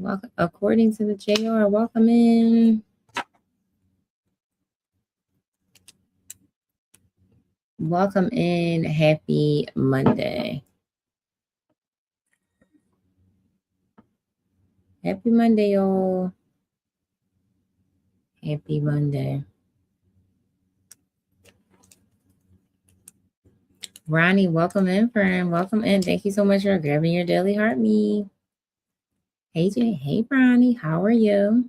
Welcome, according to the JR, welcome in. Welcome in. Happy Monday. Happy Monday, y'all. Happy Monday. Ronnie, welcome in, friend. Welcome in. Thank you so much for grabbing your daily heart me. Hey, Jay. Hey, Ronnie. How are you?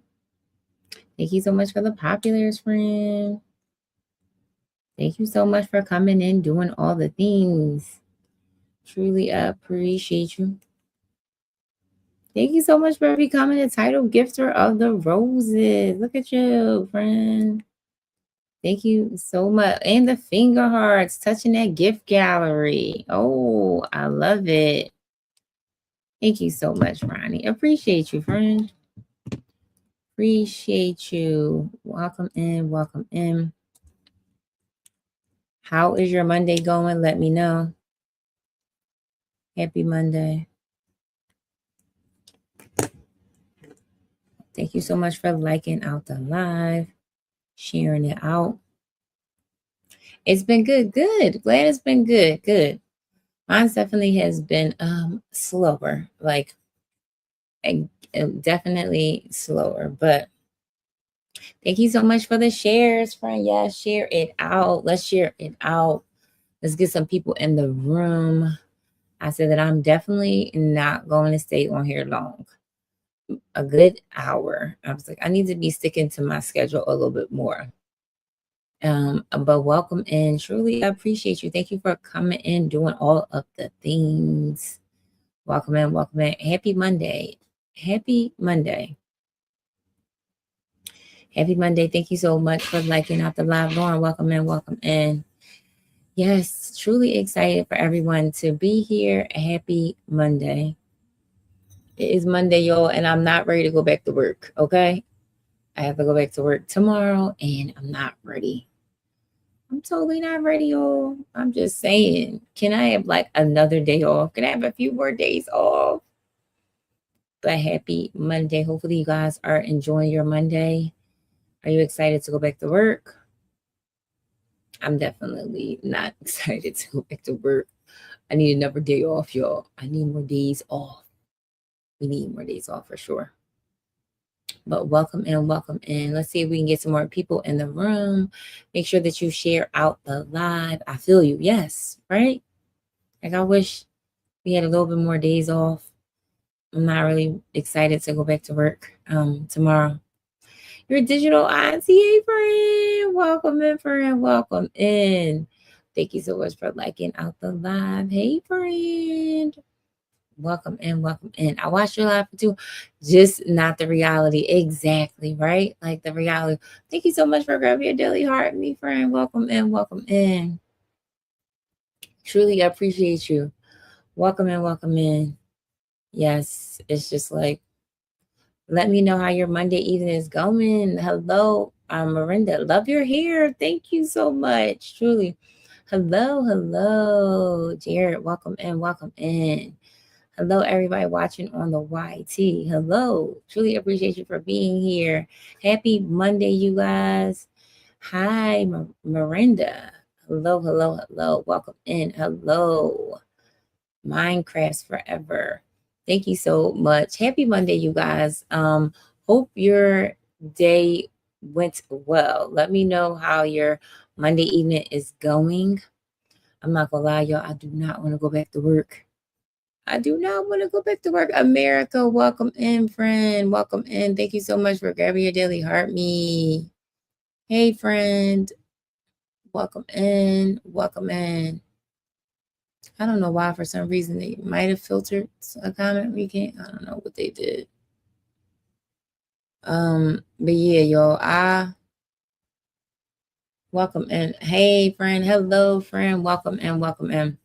Thank you so much for the populars, friend. Thank you so much for coming in, doing all the things. Truly appreciate you. Thank you so much for becoming the title gifter of the roses. Look at you, friend. Thank you so much. And the finger hearts touching that gift gallery. Oh, I love it. Thank you so much, Ronnie. Appreciate you, friend. Appreciate you. Welcome in. Welcome in. How is your Monday going? Let me know. Happy Monday. Thank you so much for liking out the live, sharing it out. It's been good. Good. Glad it's been good. Good. Mine definitely has been slower. Like definitely slower. But thank you so much for the shares, friend. Yeah, share it out. Let's share it out. Let's get some people in the room. I said that I'm definitely not going to stay on here long. A good hour. I was like, I need to be sticking to my schedule a little bit more. But welcome in. Truly appreciate you. Thank you for coming in, doing all of the things. Welcome in, welcome in. Happy Monday. Happy Monday. Happy Monday. Thank you so much for liking out the live. Lauren, welcome in, welcome in. Yes, truly excited for everyone to be here. Happy Monday. It is Monday, y'all, and I'm not ready to go back to work, okay? I have to go back to work tomorrow, and I'm not ready. I'm totally not ready, y'all. I'm just saying, can I have like another day off? Can I have a few more days off? But happy Monday. Hopefully, you guys are enjoying your Monday. Are you excited to go back to work? I'm definitely not excited to go back to work. I need another day off, y'all. I need more days off. We need more days off for sure. But welcome in, welcome in. Let's see if we can get some more people in the room. Make sure that you share out the live. I feel you. Yes, right? Like I wish we had a little bit more days off. I'm not really excited to go back to work tomorrow. Your digital auntie, friend. Welcome in, friend. Welcome in. Thank you so much for liking out the live. Hey, friend. Welcome in, welcome in. I watched your live too, just not the reality. Exactly, right? Like the reality. Thank you so much for grabbing your daily heart, me friend. Welcome in, welcome in. Truly appreciate you. Welcome in, welcome in. Yes, it's just like, let me know how your Monday evening is going. Hello, Miranda. Love your hair. Thank you so much. Truly. Hello, hello. Jared, welcome in, welcome in. Hello, everybody watching on the YT. Hello. Truly appreciate you for being here. Happy Monday, you guys. Hi, Miranda. Hello, hello, hello. Welcome in. Hello. Minecraft's forever. Thank you so much. Happy Monday, you guys. Hope your day went well. Let me know how your Monday evening is going. I'm not gonna lie, y'all. I do not want to go back to work. I do not want to go back to work. America, welcome in, friend. Welcome in. Thank you so much for grabbing your daily heart me. Hey, friend. Welcome in. Welcome in. I don't know why, for some reason, they might have filtered a comment we can't. I don't know what they did. But yeah, y'all, welcome in. Hey, friend. Hello, friend. Welcome in. Welcome in.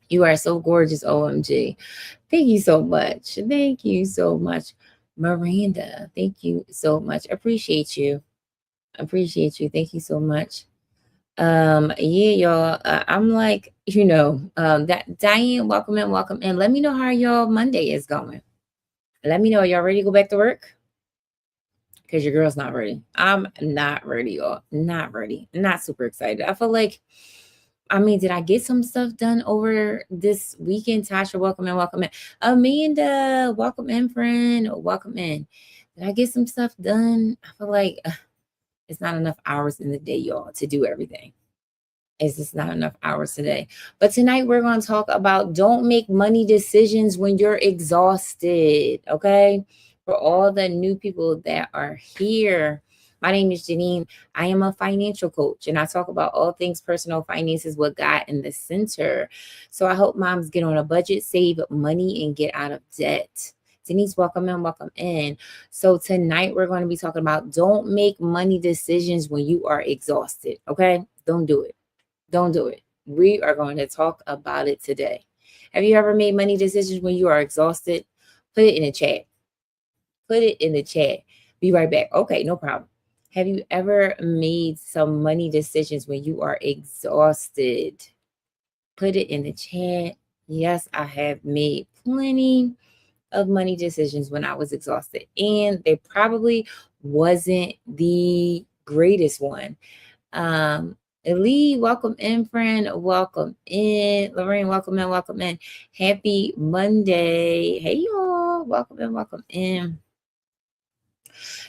You are so gorgeous, OMG. Thank you so much. Thank you so much, Miranda. Thank you so much. Appreciate you. Appreciate you. Thank you so much. Yeah, y'all. I'm like, that Diane, welcome in, welcome in. Let me know how y'all Monday is going. Let me know. Are y'all ready to go back to work? Because your girl's not ready. I'm not ready, y'all. Not ready. Not super excited. I feel like, I mean, did I get some stuff done over this weekend? Tasha, welcome in, welcome in. Amanda, welcome in, friend. Welcome in. Did I get some stuff done? I feel like it's not enough hours in the day, y'all, to do everything. It's just not enough hours today. But tonight we're going to talk about don't make money decisions when you're exhausted. Okay. For all the new people that are here, my name is Janine. I am a financial coach and I talk about all things personal finances with God in the center. So I hope moms get on a budget, save money, and get out of debt. Denise, welcome in, welcome in. So tonight we're going to be talking about don't make money decisions when you are exhausted. Okay. Don't do it. Don't do it. We are going to talk about it today. Have you ever made money decisions when you are exhausted? Put it in the chat. Put it in the chat. Be right back. Okay, no problem. Have you ever made some money decisions when you are exhausted? Put it in the chat. Yes, I have made plenty of money decisions when I was exhausted, and they probably wasn't the greatest one. Um, Lee, welcome in, friend. Welcome in. Lorraine, welcome in, welcome in. Happy Monday. Hey, y'all. Welcome in, welcome in.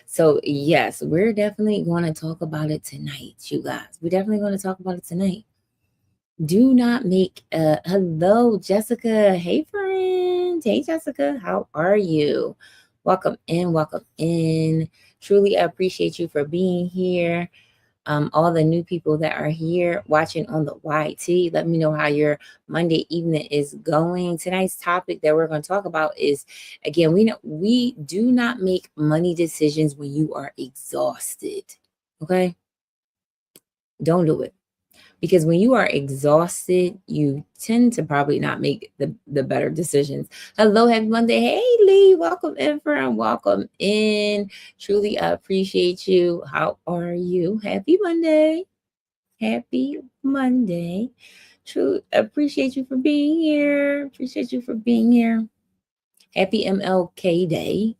So, yes, we're definitely going to talk about it tonight, you guys. We're definitely going to talk about it tonight. Do not make hello, Jessica. Hey, friend. Hey, Jessica. How are you? Welcome in, welcome in. Truly appreciate you for being here. All the new people that are here watching on the YT. Let me know how your Monday evening is going. Tonight's topic that we're going to talk about is, again, we do not make money decisions when you are exhausted. Okay? Don't do it. Because when you are exhausted, you tend to probably not make the better decisions. Hello, happy Monday. Hey, Lee, welcome in, friend. Welcome in. Truly appreciate you. How are you? Happy Monday. Happy Monday. True. Appreciate you for being here. Appreciate you for being here. Happy MLK Day.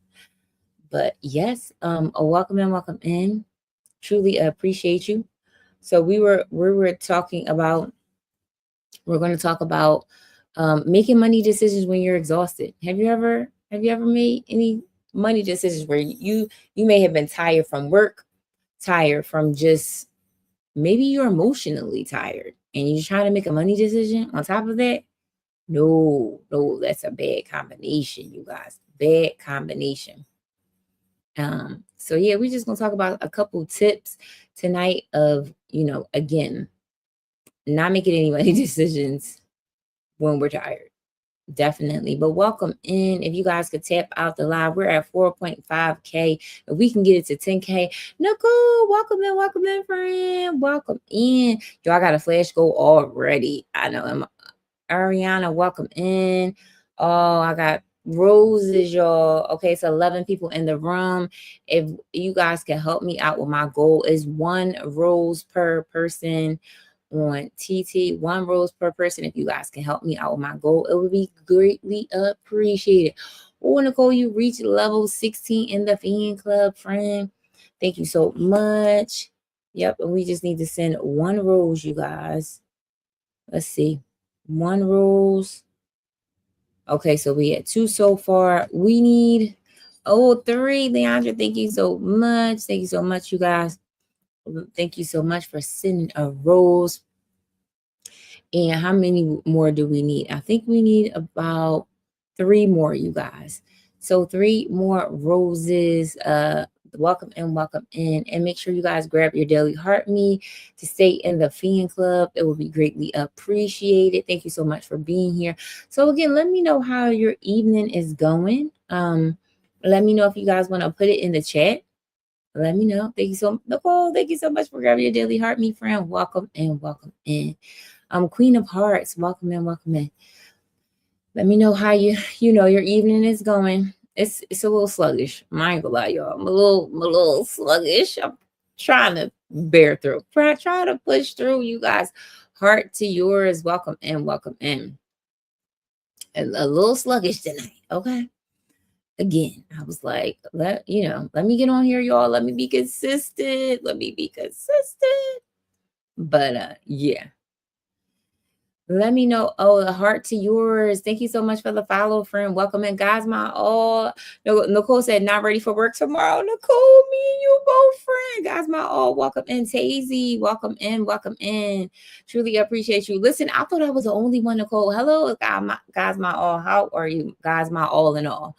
But yes, welcome in, welcome in. Truly appreciate you. So we were talking about, we're going to talk about making money decisions when you're exhausted. Have you ever made any money decisions where you may have been tired from work, tired from just, maybe you're emotionally tired and you're trying to make a money decision on top of that? No, that's a bad combination, you guys. Bad combination. So yeah, we're just gonna talk about a couple tips tonight of, again, not making any money decisions when we're tired. Definitely. But welcome in. If you guys could tap out the live, we're at 4.5K. If we can get it to 10K, Nicole, welcome in, friend. Welcome in. Yo, I got a flash goal already. I know. Ariana, welcome in. Oh, I got roses, y'all. Okay, so 11 people in the room. If you guys can help me out with my goal, is 1 rose per person on TT, 1 rose per person. If you guys can help me out with my goal, it would be greatly appreciated. Oh, Nicole, you reached level 16 in the fan club, friend. Thank you so much. Yep, and we just need to send 1 rose, you guys. Let's see. 1 rose. Okay, so we had 2 so far. We need 3. Leandra, thank you so much. Thank you so much, you guys. Thank you so much for sending a rose. And how many more do we need? I think we need about 3 more, you guys. So 3 more roses. Welcome in, welcome in. And make sure you guys grab your daily heart me to stay in the fan club. It will be greatly appreciated. Thank you so much for being here. So again, let me know how your evening is going. Let me know if you guys want to put it in the chat. Let me know. Thank you so, Nicole. Thank you so much for grabbing your daily heart me, friend. Welcome in, welcome in. Queen of Hearts, welcome in, welcome in. Let me know how your evening is going. It's a little sluggish. I ain't gonna lie, y'all. I'm a little sluggish. I'm trying to bear through. Try to push through, you guys. Heart to yours. Welcome in, welcome in. A little sluggish tonight, okay? again, I was like, let me get on here, y'all. Let me be consistent. Let me be consistent. But yeah. Let me know. Oh, a heart to yours. Thank you so much for the follow, friend. Welcome in, guys. My all. Nicole said, not ready for work tomorrow. Nicole, me and you both, friend. Guys, my all. Welcome in, Tazy. Welcome in. Welcome in. Truly appreciate you. Listen, I thought I was the only one, Nicole. Hello, guys, my all. How are you, guys? My all in all.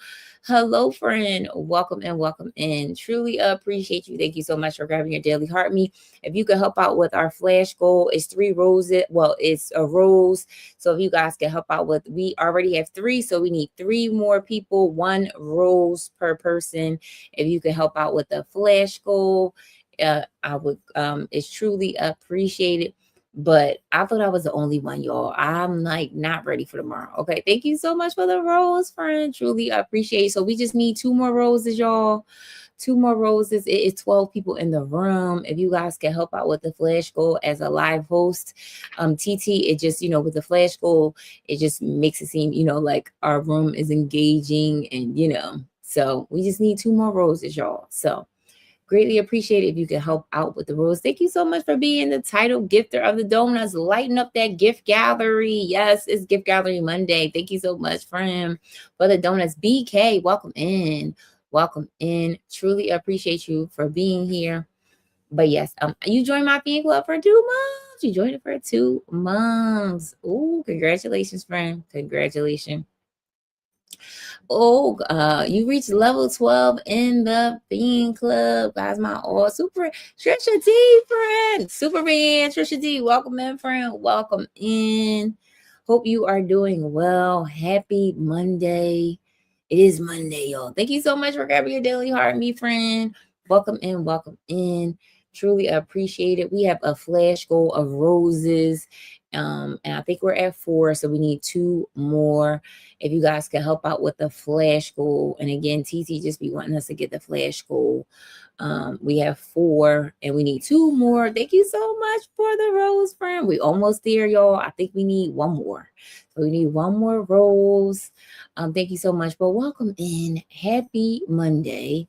Hello, friend. Welcome in. Welcome in. Truly appreciate you. Thank you so much for grabbing your daily heart me. If you could help out with our flash goal, it's 3 roses. Well, it's a rose. So if you guys can help out with, we already have 3, so we need 3 more people, 1 rose per person. If you can help out with the flash goal, I would. It's truly appreciated. But I thought I was the only one, y'all. I'm like not ready for tomorrow. Okay, thank you so much for the rose, friend. Truly appreciate it. So we just need 2 more roses, y'all. 2 more roses. It is 12 people in the room. If you guys can help out with the flash goal as a live host, TT, it just, with the flash goal, it just makes it seem, like our room is engaging and. So we just need 2 more roses, y'all. So greatly appreciate it if you can help out with the rules. Thank you so much for being the title gifter of the donuts. Lighten up that gift gallery. Yes, it's Gift Gallery Monday. Thank you so much, friend, for the donuts. BK, welcome in. Welcome in. Truly appreciate you for being here. But yes, you joined my fan club for 2 months. You joined it for 2 months. Oh, congratulations, friend. Congratulations. Oh, you reached level 12 in the Bean Club. Guys, my all super Trisha D friend. Super fan, Trisha D. Welcome in, friend. Welcome in. Hope you are doing well. Happy Monday. It is Monday, y'all. Thank you so much for grabbing your daily heart, me friend. Welcome in, welcome in. Truly appreciate it. We have a flash goal of roses. And I think we're at 4, so we need 2 more. If you guys can help out with the flash goal, and again, TT just be wanting us to get the flash goal. We have 4 and we need 2 more. Thank you so much for the rose, friend. We almost there, y'all. I think we need 1 more. So we need 1 more rose. Thank you so much. But welcome in. Happy Monday.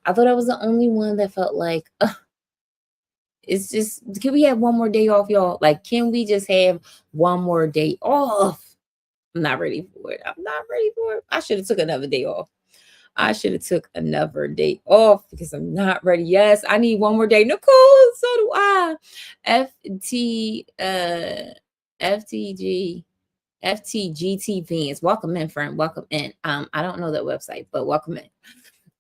I thought I was the only one that felt like, it's just, can we have 1 more day off, y'all? Like, can we just have 1 more day off? I'm not ready for it. I'm not ready for it. I should have took another day off. I should have took another day off because I'm not ready. Yes, I need 1 more day. Nicole, so do I. FTG, FTGT fans. Welcome in, friend. Welcome in. I don't know that website, but welcome in.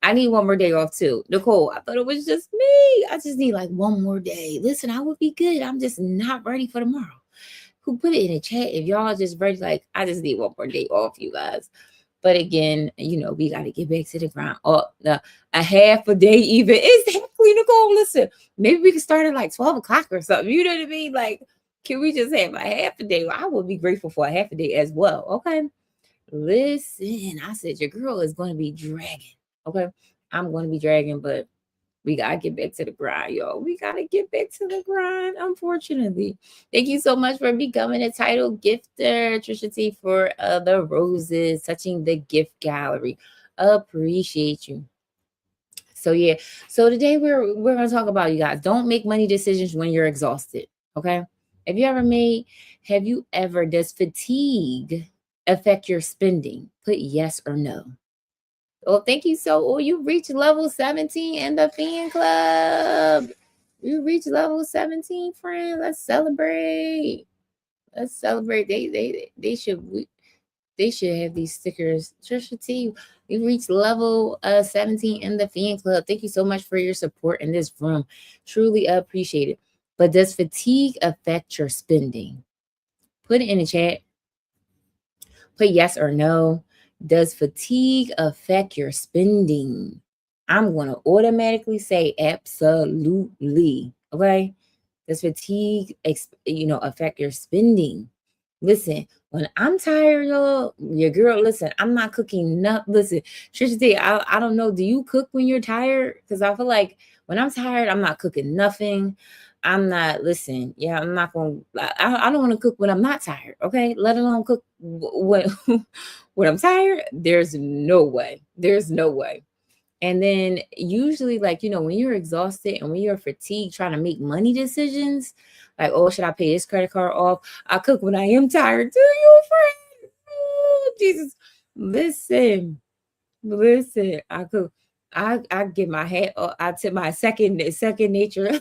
I need 1 more day off too. Nicole, I thought it was just me. I just need like 1 more day. Listen, I would be good. I'm just not ready for tomorrow. Who put it in the chat if y'all just ready? Like, I just need 1 more day off, you guys. But again, we got to get back to the grind. A half a day even. Exactly, Nicole. Listen, maybe we can start at like 12 o'clock or something. You know what I mean? Like, can we just have a half a day? I would be grateful for a half a day as well. Okay. Listen, I said your girl is going to be dragging. Okay. I'm going to be dragging, but we gotta get back to the grind, y'all. We gotta get back to the grind, unfortunately. Thank you so much for becoming a title gifter, Trisha T, for the roses, touching the gift gallery. Appreciate you. So yeah, so today we're gonna talk about, you guys, don't make money decisions when you're exhausted. Okay. Have you ever, does fatigue affect your spending? Put yes or no. Well, thank you. So, you reached level 17 in the fan club. You reached level 17, friend. Let's celebrate. Let's celebrate. They should have these stickers. Trisha T, you reached level 17 in the fan club. Thank you so much for your support in this room. Truly appreciate it. But does fatigue affect your spending? Put it in the chat. Put yes or no. Does fatigue affect your spending? I'm going to automatically say absolutely. Okay. Does fatigue, affect your spending? Listen, when I'm tired, y'all, your girl, listen, I'm not cooking nothing. Listen, Trisha T, I don't know. Do you cook when you're tired? Because I feel like when I'm tired, I'm not cooking nothing. I'm not, listen, yeah, I'm not going to, I don't want to cook when I'm not tired, okay? Let alone cook when, when I'm tired. There's no way. There's no way. And then usually, like, when you're exhausted and when you're fatigued trying to make money decisions, like, oh, should I pay this credit card off? I cook when I am tired. Do you, friend? Oh, Jesus. Listen, I cook. I get my head. I tip my second nature.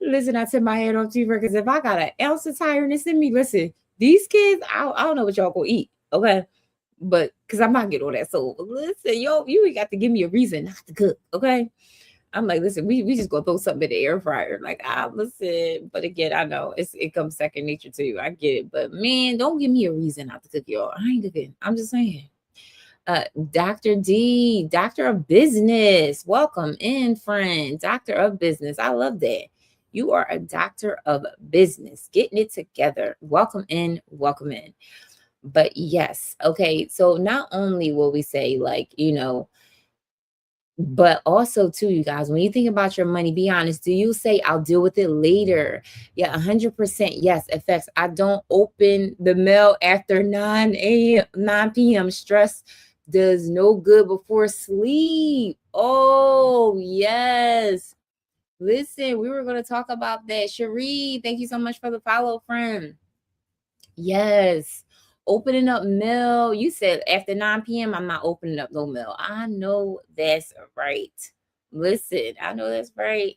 Listen, I tip my head off to you because if I got an ounce of tiredness in me, listen, these kids, I don't know what y'all gonna eat. Okay. But because I'm not getting all that soul. But listen, you got to give me a reason not to cook. Okay. I'm like, listen, we just gonna throw something in the air fryer. Like, listen, but again, I know it comes second nature to you. I get it. But man, don't give me a reason not to cook, y'all. I ain't cooking. I'm just saying. Dr. D, Doctor of Business. Welcome in, friend. Doctor of Business. I love that. You are a doctor of business, getting it together. Welcome in, welcome in. But yes, okay. So not only will we say, like, but also too, you guys, when you think about your money, be honest, do you say I'll deal with it later? Yeah, 100%. Yes, effects. I don't open the mail after 9 p.m. Stress does no good before sleep. Oh, yes. Listen, we were going to talk about that. Cherie, thank you so much for the follow, friend. Yes. Opening up mail. You said after 9 p.m., I'm not opening up no mail. I know that's right. Listen, I know that's right.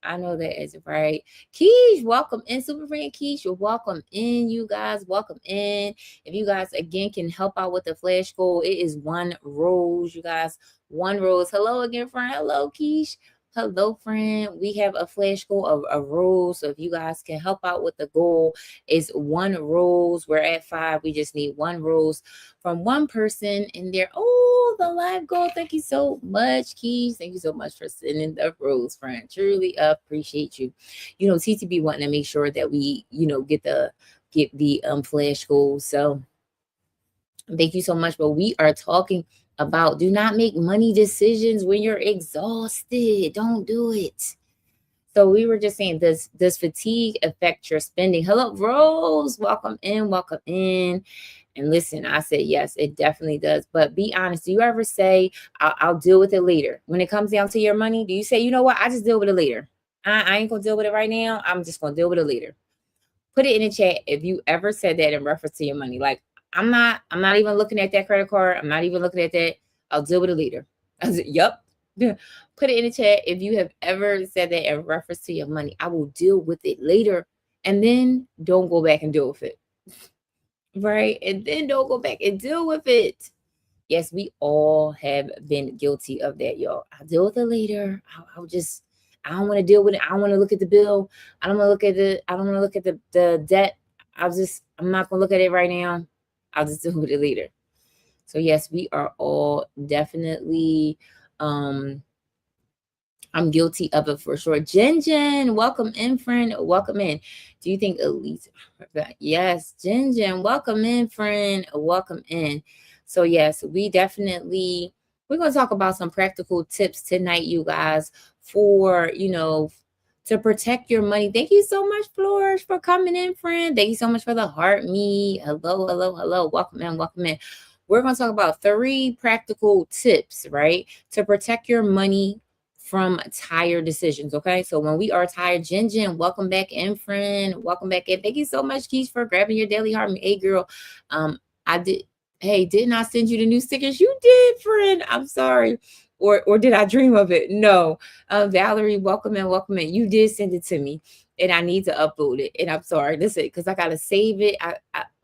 I know that is right. Keish, welcome in. Super friend Keish, you're welcome in, you guys. Welcome in. If you guys, again, can help out with the flash goal, it is 1 rose, you guys. 1 rose. Hello again, friend. Hello, Keish. Hello, friend. We have a flash goal of a rose. So if you guys can help out with the goal, it's 1 rose. We're at 5. We just need 1 rose from 1 person in there. Oh, the live goal. Thank you so much, Keys. Thank you so much for sending the rose, friend. Truly appreciate you. TTB wanting to make sure that we, get the flash goals. So thank you so much. But we are talking about do not make money decisions when you're exhausted. Don't do it. So we were just saying, does fatigue affect your spending? Hello, Rose. Welcome in. Welcome in. And listen, I said, yes, it definitely does. But be honest. Do you ever say, I'll deal with it later? When it comes down to your money, do you say, you know what? I just deal with it later. I ain't going to deal with it right now. I'm just going to deal with it later. Put it in the chat if you ever said that in reference to your money. Like, I'm not even looking at that credit card. I'm not even looking at that. I'll deal with it later. I said, yep. Put it in the chat if you have ever said that in reference to your money. I will deal with it later. And then don't go back and deal with it. Right? And then don't go back and deal with it. Yes, we all have been guilty of that, y'all. I'll deal with it later. I don't want to deal with it. I don't want to look at the bill. I don't want to look at the debt. I'm not gonna look at it right now. I'll just deal with it later. So yes, we are all definitely I'm guilty of it for sure. Jen, welcome in, friend. Welcome in. Do you think Elise? Yes, Jen, welcome in, friend. Welcome in. So yes, we're going to talk about some practical tips tonight, you guys, for, to protect your money. Thank you so much, Flourish, for coming in, friend. Thank you so much for the heart me. Hello. Welcome in. We're going to talk about 3 practical tips, right, to protect your money from tired decisions. Okay, so when we are tired, Jen, welcome back in, friend. Welcome back in. Thank you so much, Keith, for grabbing your daily heart. Hey, girl, I did. Hey, didn't I send you the new stickers? You did, friend. I'm sorry. Or did I dream of it? No. Valerie, welcome in. You did send it to me, and I need to upload it. And I'm sorry. Listen, because I gotta save it. I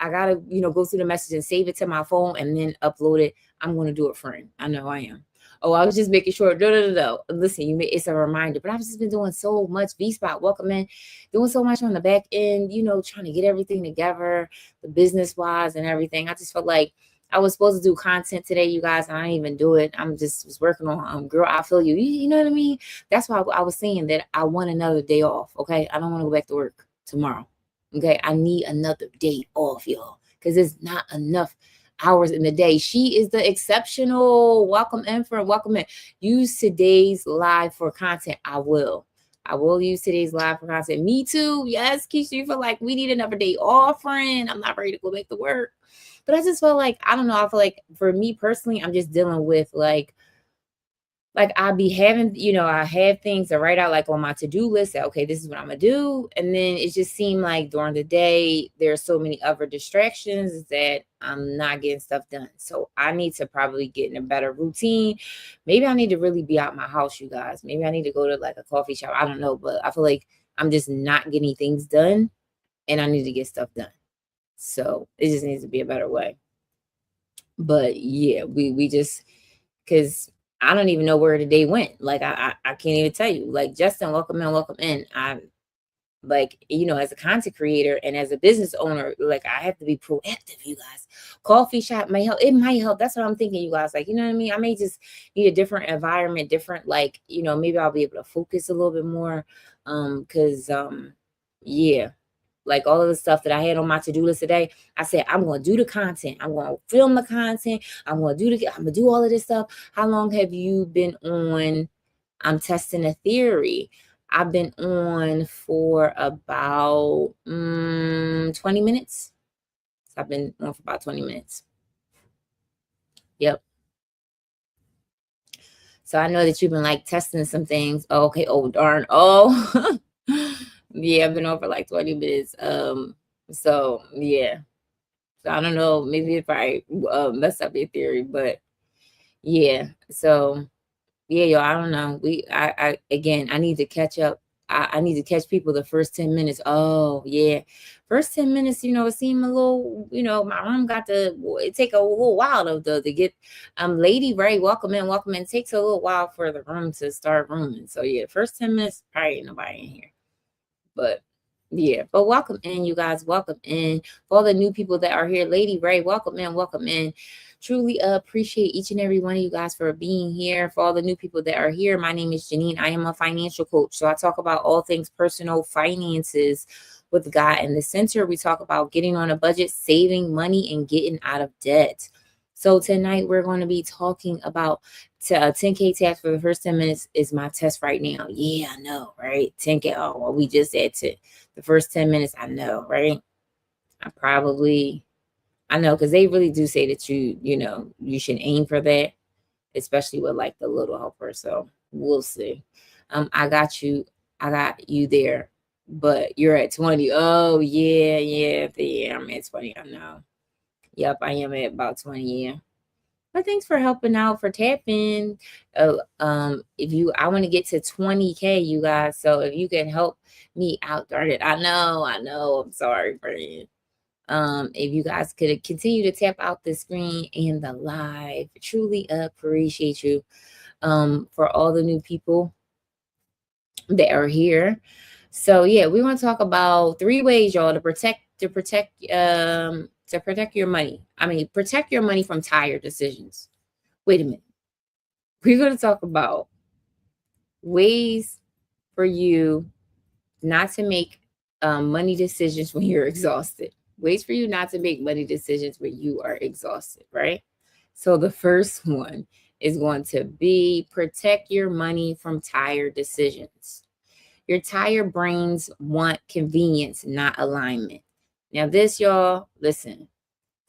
gotta, go through the message and save it to my phone and then upload it. I'm gonna do it, friend. I know I am. Oh, I was just making sure. No. Listen, it's a reminder. But I've just been doing so much. V-Spot, welcome in. Doing so much on the back end, trying to get everything together, the business-wise and everything. I just felt like I was supposed to do content today, you guys, and I didn't even do it. I'm just was working on, girl, I feel you. You know what I mean? That's why I was saying that I want another day off, okay? I don't want to go back to work tomorrow, okay? I need another day off, y'all, because it's not enough hours in the day. She is the exceptional. Welcome in, friend. Welcome in. Use today's live for content. I will use today's live for content. Me too. Yes, Keisha, you feel like we need another day off, friend. I'm not ready to go back to work. But I just felt like, I don't know, I feel like for me personally, I'm just dealing with like I'll be having, I have things to write out like on my to-do list that, okay, this is what I'm gonna do. And then it just seemed like during the day, there's so many other distractions that I'm not getting stuff done. So I need to probably get in a better routine. Maybe I need to really be out my house, you guys. Maybe I need to go to like a coffee shop. I don't know, but I feel like I'm just not getting things done and I need to get stuff done. So it just needs to be a better way. But yeah, we just, because I don't even know where the day went. Like I can't even tell you. Like, Justin, welcome in, welcome in. I like, as a content creator and as a business owner, like I have to be proactive, you guys. Coffee shop may help. It might help. That's what I'm thinking, you guys. Like, you know what I mean? I may just need a different environment, different, like, maybe I'll be able to focus a little bit more. Because yeah, like all of the stuff that I had on my to-do list today, I said, I'm going to do the content. I'm going to film the content. I'm going to do all of this stuff. How long have you been on? I'm testing a theory. I've been on for about 20 minutes. So I've been on for about 20 minutes. Yep. So I know that you've been like testing some things. Oh, okay. Oh, darn. Oh, yeah, I've been on for like 20 minutes. So yeah. So I don't know. Maybe if I mess up your theory, but yeah. So yeah, yo, I don't know. I again, I need to catch up. I need to catch people the first 10 minutes. Oh, yeah. First 10 minutes, it seemed a little, my room it take a little while to get, Lady Ray, welcome in, welcome in. It takes a little while for the room to start rooming. So yeah, first 10 minutes, probably ain't nobody in here. But yeah, but welcome in, you guys. Welcome in. For all the new people that are here, Lady Ray, welcome in, welcome in. Truly appreciate each and every one of you guys for being here. For all the new people that are here, my name is Janine. I am a financial coach. So I talk about all things personal finances with God in the center. We talk about getting on a budget, saving money, and getting out of debt. So tonight we're going to be talking about 10K task for the first 10 minutes is my test right now. Yeah, I know, right? 10K. Oh, well, we just said to the first 10 minutes. I know, right? I know, because they really do say that you should aim for that, especially with like the little helper. So we'll see. I got you there, but you're at 20. Oh, yeah, I'm at 20. I know. Yep, I am at about 20. Yeah. But thanks for helping out, for tapping. I want to get to 20K, you guys. So if you can help me out, darn it. I know. I'm sorry, friend. If you guys could continue to tap out the screen and the live, truly appreciate you. For all the new people that are here. So yeah, we want to talk about 3 ways, y'all, to protect your money. I mean, protect your money from tired decisions. Wait a minute. We're going to talk about ways for you not to make money decisions when you're exhausted. Ways for you not to make money decisions when you are exhausted, right? So the first one is going to be protect your money from tired decisions. Your tired brains want convenience, not alignment. Now this, y'all, listen,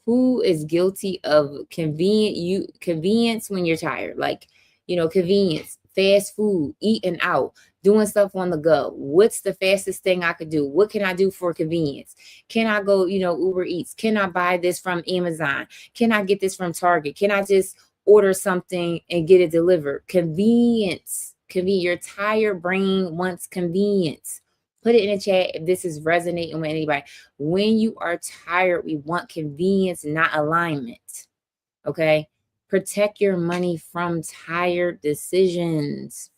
who is guilty of convenience when you're tired? Like, convenience, fast food, eating out, doing stuff on the go. What's the fastest thing I could do? What can I do for convenience? Can I go, Uber Eats? Can I buy this from Amazon? Can I get this from Target? Can I just order something and get it delivered? Convenience. Your tired brain wants convenience. Put it in the chat if this is resonating with anybody. When you are tired, we want convenience, not alignment. Okay? Protect your money from tired decisions.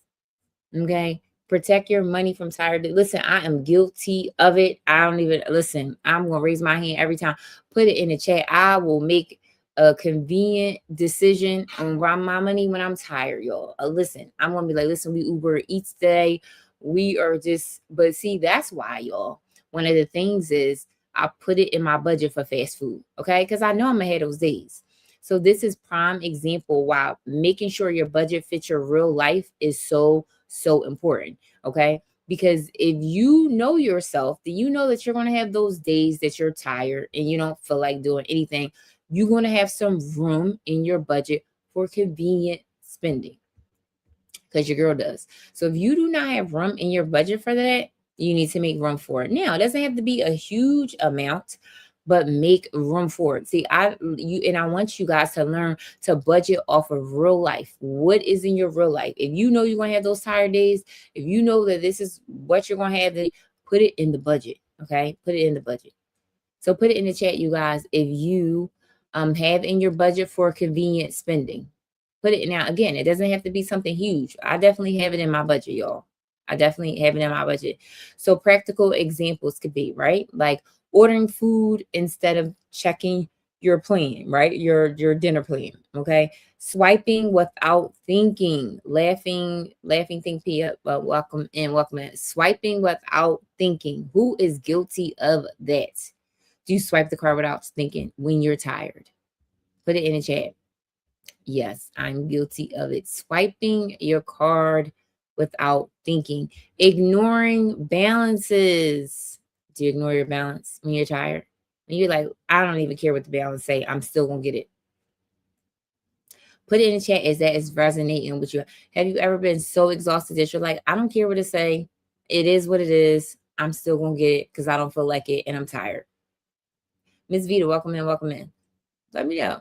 Okay? Protect your money from tired. Listen, I am guilty of it. I don't even listen. I'm going to raise my hand every time. Put it in the chat. I will make a convenient decision on my money when I'm tired, y'all. Listen, I'm going to be like, listen, we Uber Eats today. We are just, but see, that's why, y'all. One of the things is I put it in my budget for fast food, okay? Because I know I'm gonna have those days. So this is prime example why making sure your budget fits your real life is so important, okay? Because if you know yourself, then you know that you're gonna have those days that you're tired and you don't feel like doing anything. you're going to have some room in your budget for convenient spending, because your girl does. So if you do not have room in your budget for that, you need to make room for it. Now, it doesn't have to be a huge amount, but make room for it. See, I want you guys to learn to budget off of real life. What is in your real life? If you know you're going to have those tired days, if you know that this is what you're going to have, then put it in the budget. Okay? Put it in the budget. So put it in the chat, you guys, if you have in your budget for convenient spending. Put it now. Again, it doesn't have to be something huge. I definitely have it in my budget, y'all. I definitely have it in my budget. So practical examples could be, right? Like ordering food instead of checking your plan, right? Your dinner plan. Okay. Swiping without thinking. Laughing, think P up. Welcome in, welcome in. Swiping without thinking. Who is guilty of that? Do you swipe the card without thinking when you're tired? Put it in the chat. Yes, I'm guilty of it. Swiping your card without thinking. Ignoring balances. Do you ignore your balance when you're tired? And you're like, I don't even care what the balance say. I'm still going to get it. Put it in the chat as that is resonating with you. Have you ever been so exhausted that you're like, I don't care what it say. It is what it is. I'm still going to get it because I don't feel like it and I'm tired. Miss Vita, welcome in, welcome in. Let me know.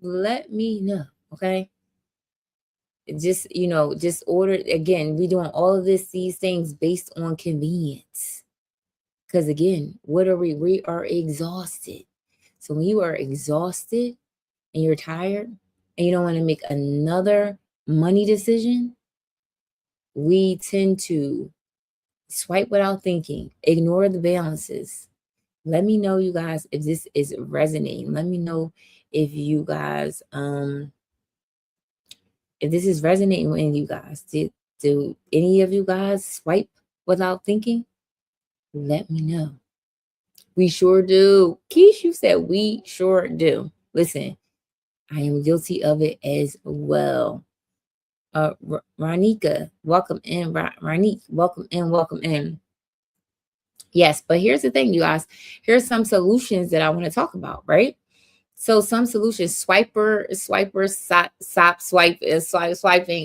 Let me know, okay? Just, just order. Again, we doing all of these things based on convenience. Because again, what are we? We are exhausted. So when you are exhausted and you're tired and you don't want to make another money decision, we tend to swipe without thinking, ignore the balances. Let me know, you guys, if this is resonating. Let me know if you guys, if this is resonating with you guys. Do any of you guys swipe without thinking? Let me know. We sure do. Keish, you said we sure do. Listen, I am guilty of it as well. Ranika, welcome in. Ranique, welcome in, welcome in. Yes, but here's the thing, you guys. Here's some solutions that I want to talk about, right? So some solutions, swiping.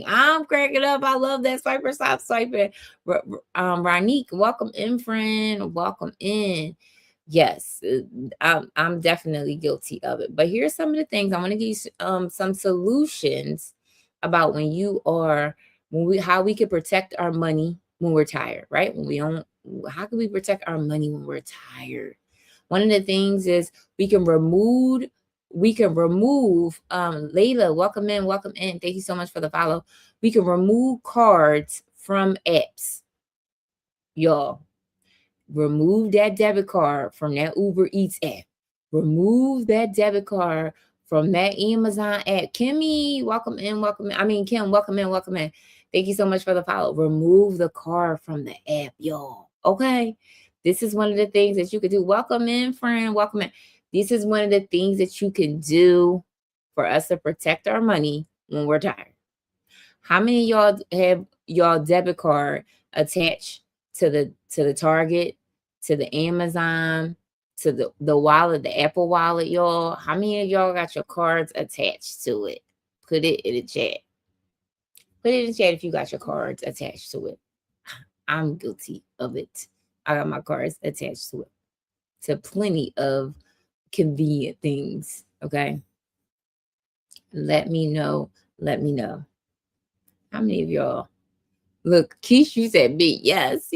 I'm cracking up. I love that swiper, stop swiping. Ranique, welcome in, friend. Welcome in. Yes, I'm definitely guilty of it. But here's some of the things I want to give you some solutions about how we can protect our money when we're tired, right? How can we protect our money when we're tired? One of the things is we can remove Layla, welcome in. Thank you so much for the follow. We can remove cards from apps. Y'all, remove that debit card from that Uber Eats app. Remove that debit card from that Amazon app. Kimmy, welcome in. Kim, welcome in. Thank you so much for the follow. Remove the card from the app, y'all. Okay? This is one of the things that you could do. Welcome in, friend. Welcome in. This is one of the things that you can do for us to protect our money when we're tired. How many of y'all have y'all debit card attached to the Target, to the Amazon, to the wallet, the Apple wallet, y'all? How many of y'all got your cards attached to it? Put it in the chat. Put it in the chat if you got your cards attached to it. I'm guilty of it. I got my cards attached to it. To plenty of convenient things. Okay. Let me know. How many of y'all? Look, Keish, you said B. Yes.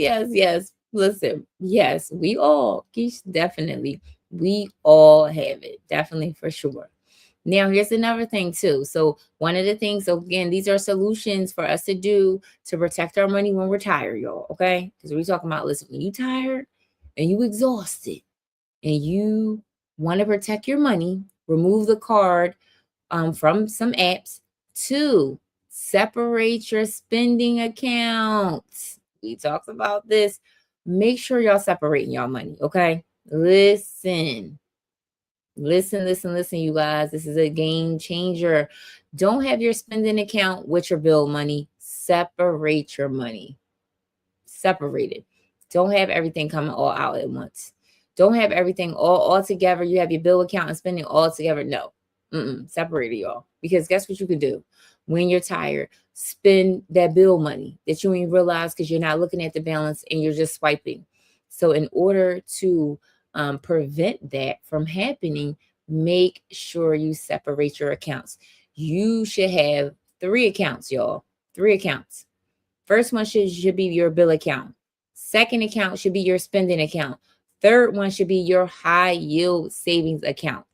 Listen, yes, we all, Keish, definitely. We all have it. Definitely, for sure. Now, here's another thing too. So one of the things, so again, these are solutions for us to do to protect our money when we're tired, y'all. Okay. Because we're talking about, listen, when you tired and you exhausted and you want to protect your money, remove the card from some apps. 2, separate your spending accounts. We talked about this. Make sure y'all separating y'all money, okay? Listen, you guys. This is a game changer. Don't have your spending account with your bill money. Separate your money. Separate it. Don't have everything coming all out at once. Don't have everything all together. You have your bill account and spending all together. No. Separate it, y'all. Because guess what you could do? When you're tired, spend that bill money that you ain't realize because you're not looking at the balance and you're just swiping. So in order to prevent that from happening, make sure you separate your accounts. You should have 3 accounts, y'all. 3 accounts. First one should be your bill account. Second account should be your spending account. Third one should be your high yield savings account.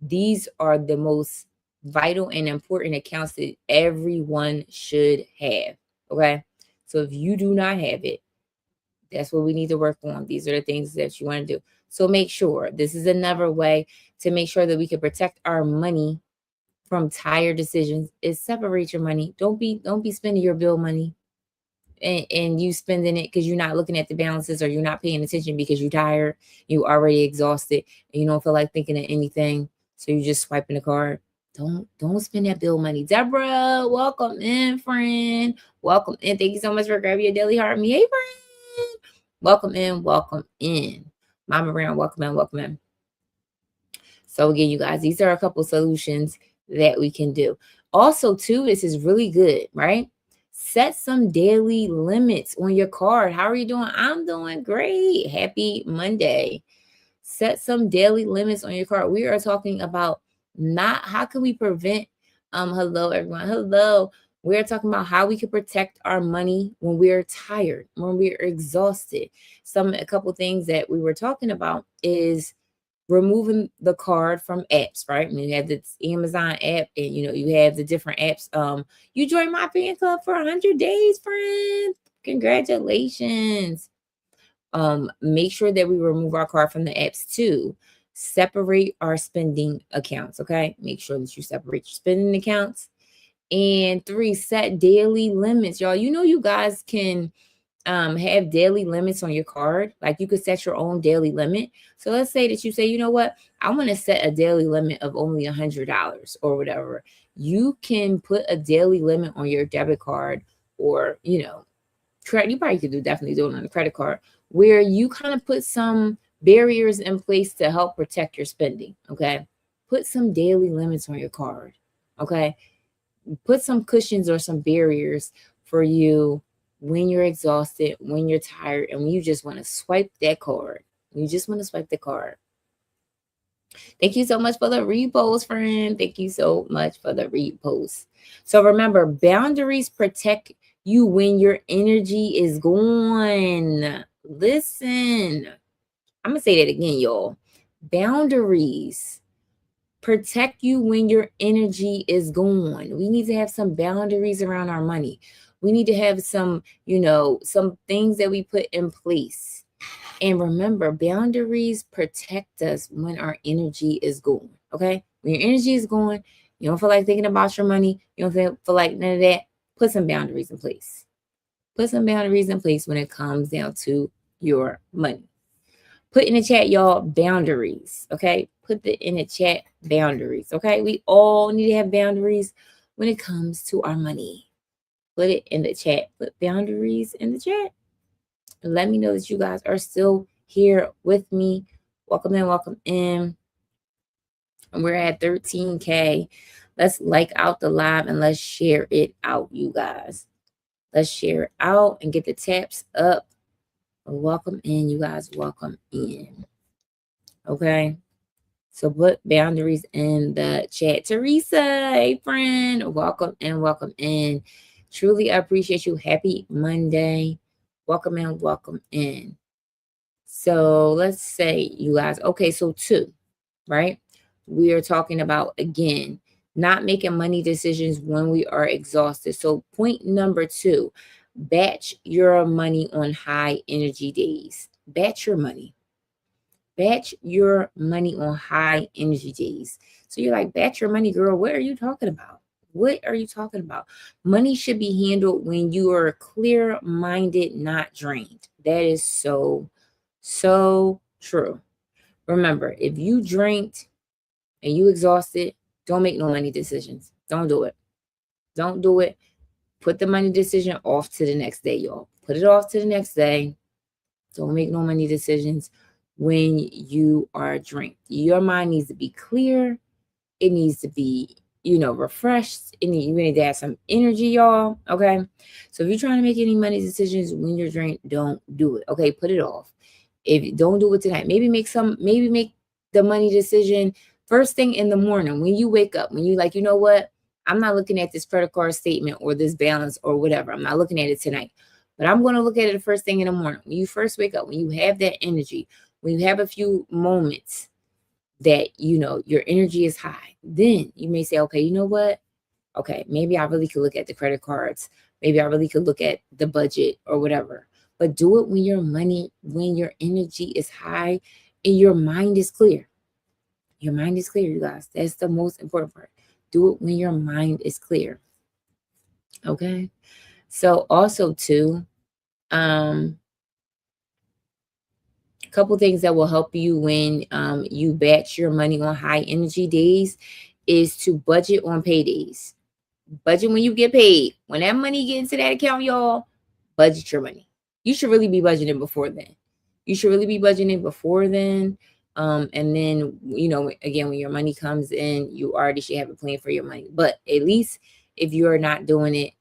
These are the most vital and important accounts that everyone should have. Okay. So if you do not have it, that's what we need to work on. These are the things that you want to do. So make sure this is another way to make sure that we can protect our money from tired decisions is separate your money. Don't be spending your bill money and you spending it because you're not looking at the balances or you're not paying attention because you're tired, you already exhausted, and you don't feel like thinking of anything. So you're just swiping the card. Don't spend that bill money. Deborah, welcome in, friend. Welcome in. Thank you so much for grabbing your daily heart. Me, hey, friend. Welcome in. Welcome in. Mama Brown, welcome in. Welcome in. So again, you guys, these are a couple solutions that we can do. Also, too, this is really good, right? Set some daily limits on your card. How are you doing? I'm doing great. Happy Monday. Set some daily limits on your card. We are talking about how can we prevent, hello everyone. Hello. We're talking about how we can protect our money when we're tired, when we're exhausted. A couple things that we were talking about is removing the card from apps, right? When you have this Amazon app and you have the different apps. You joined my fan club for 100 days, friend. Congratulations. Make sure that we remove our card from the apps too. Separate our spending accounts, okay? Make sure that you separate your spending accounts. And 3, set daily limits. Y'all, you guys can have daily limits on your card. Like you could set your own daily limit. So let's say that you say, you know what, I want to set a daily limit of only $100 or whatever. You can put a daily limit on your debit card, or you probably could definitely do it on a credit card, where you kind of put some barriers in place to help protect your spending. Okay, put some daily limits on your card. Okay, put some cushions or some barriers for you when you're exhausted, when you're tired, and when you just want to swipe that card. You just want to swipe the card. Thank you so much for the repost, friend. Thank you so much for the repost. So remember, boundaries protect you when your energy is gone. Listen, I'm going to say that again, y'all. Boundaries protect you when your energy is gone. We need to have some boundaries around our money. We need to have some things that we put in place. And remember, boundaries protect us when our energy is gone. Okay? When your energy is gone, you don't feel like thinking about your money. You don't feel like none of that. Put some boundaries in place. Put some boundaries in place when it comes down to your money. Put in the chat, y'all, boundaries. Okay? Put in the chat, boundaries. Okay? We all need to have boundaries when it comes to our money. Put it in the chat. Put boundaries in the chat. Let me know that you guys are still here with me. Welcome in, welcome in. And we're at 13K. Let's like out the live and let's share it out, you guys. Let's share it out and get the taps up. Welcome in, you guys. Welcome in. Okay. So put boundaries in the chat. Teresa, hey friend. Welcome in, welcome in. Truly appreciate you. Happy Monday. Welcome in, welcome in. So let's say, you guys, okay, so 2, right? We are talking about, again, not making money decisions when we are exhausted. So point number 2, batch your money on high energy days. Batch your money. Batch your money on high energy days. So you're like, batch your money, girl. What are you talking about? What are you talking about? Money should be handled when you are clear-minded, not drained. That is so true. Remember, if you drained and you exhausted, don't make no money decisions. Don't do it. Don't do it. Put the money decision off to the next day, y'all. Put it off to the next day. Don't make no money decisions when you are drained. Your mind needs to be clear. It needs to be, refreshed. You need to have some energy, y'all. Okay. So if you're trying to make any money decisions when you're drained, don't do it. Okay. Put it off. If don't do it tonight, maybe make the money decision first thing in the morning when you wake up, when you like, you know what? I'm not looking at this credit card statement or this balance or whatever. I'm not looking at it tonight. But I'm going to look at it the first thing in the morning. When you first wake up, when you have that energy, when you have a few moments that your energy is high, then you may say, okay, you know what? Okay, maybe I really could look at the credit cards. Maybe I really could look at the budget or whatever. But do it when when your energy is high and your mind is clear. Your mind is clear, you guys. That's the most important part. Do it when your mind is clear. Okay. So also too, a couple things that will help you when you batch your money on high energy days is to budget on paydays. Budget when you get paid. When that money get into that account, y'all, budget your money. You should really be budgeting before then. You should really be budgeting before then. And then, again, when your money comes in, you already should have a plan for your money. But at least if you're not doing it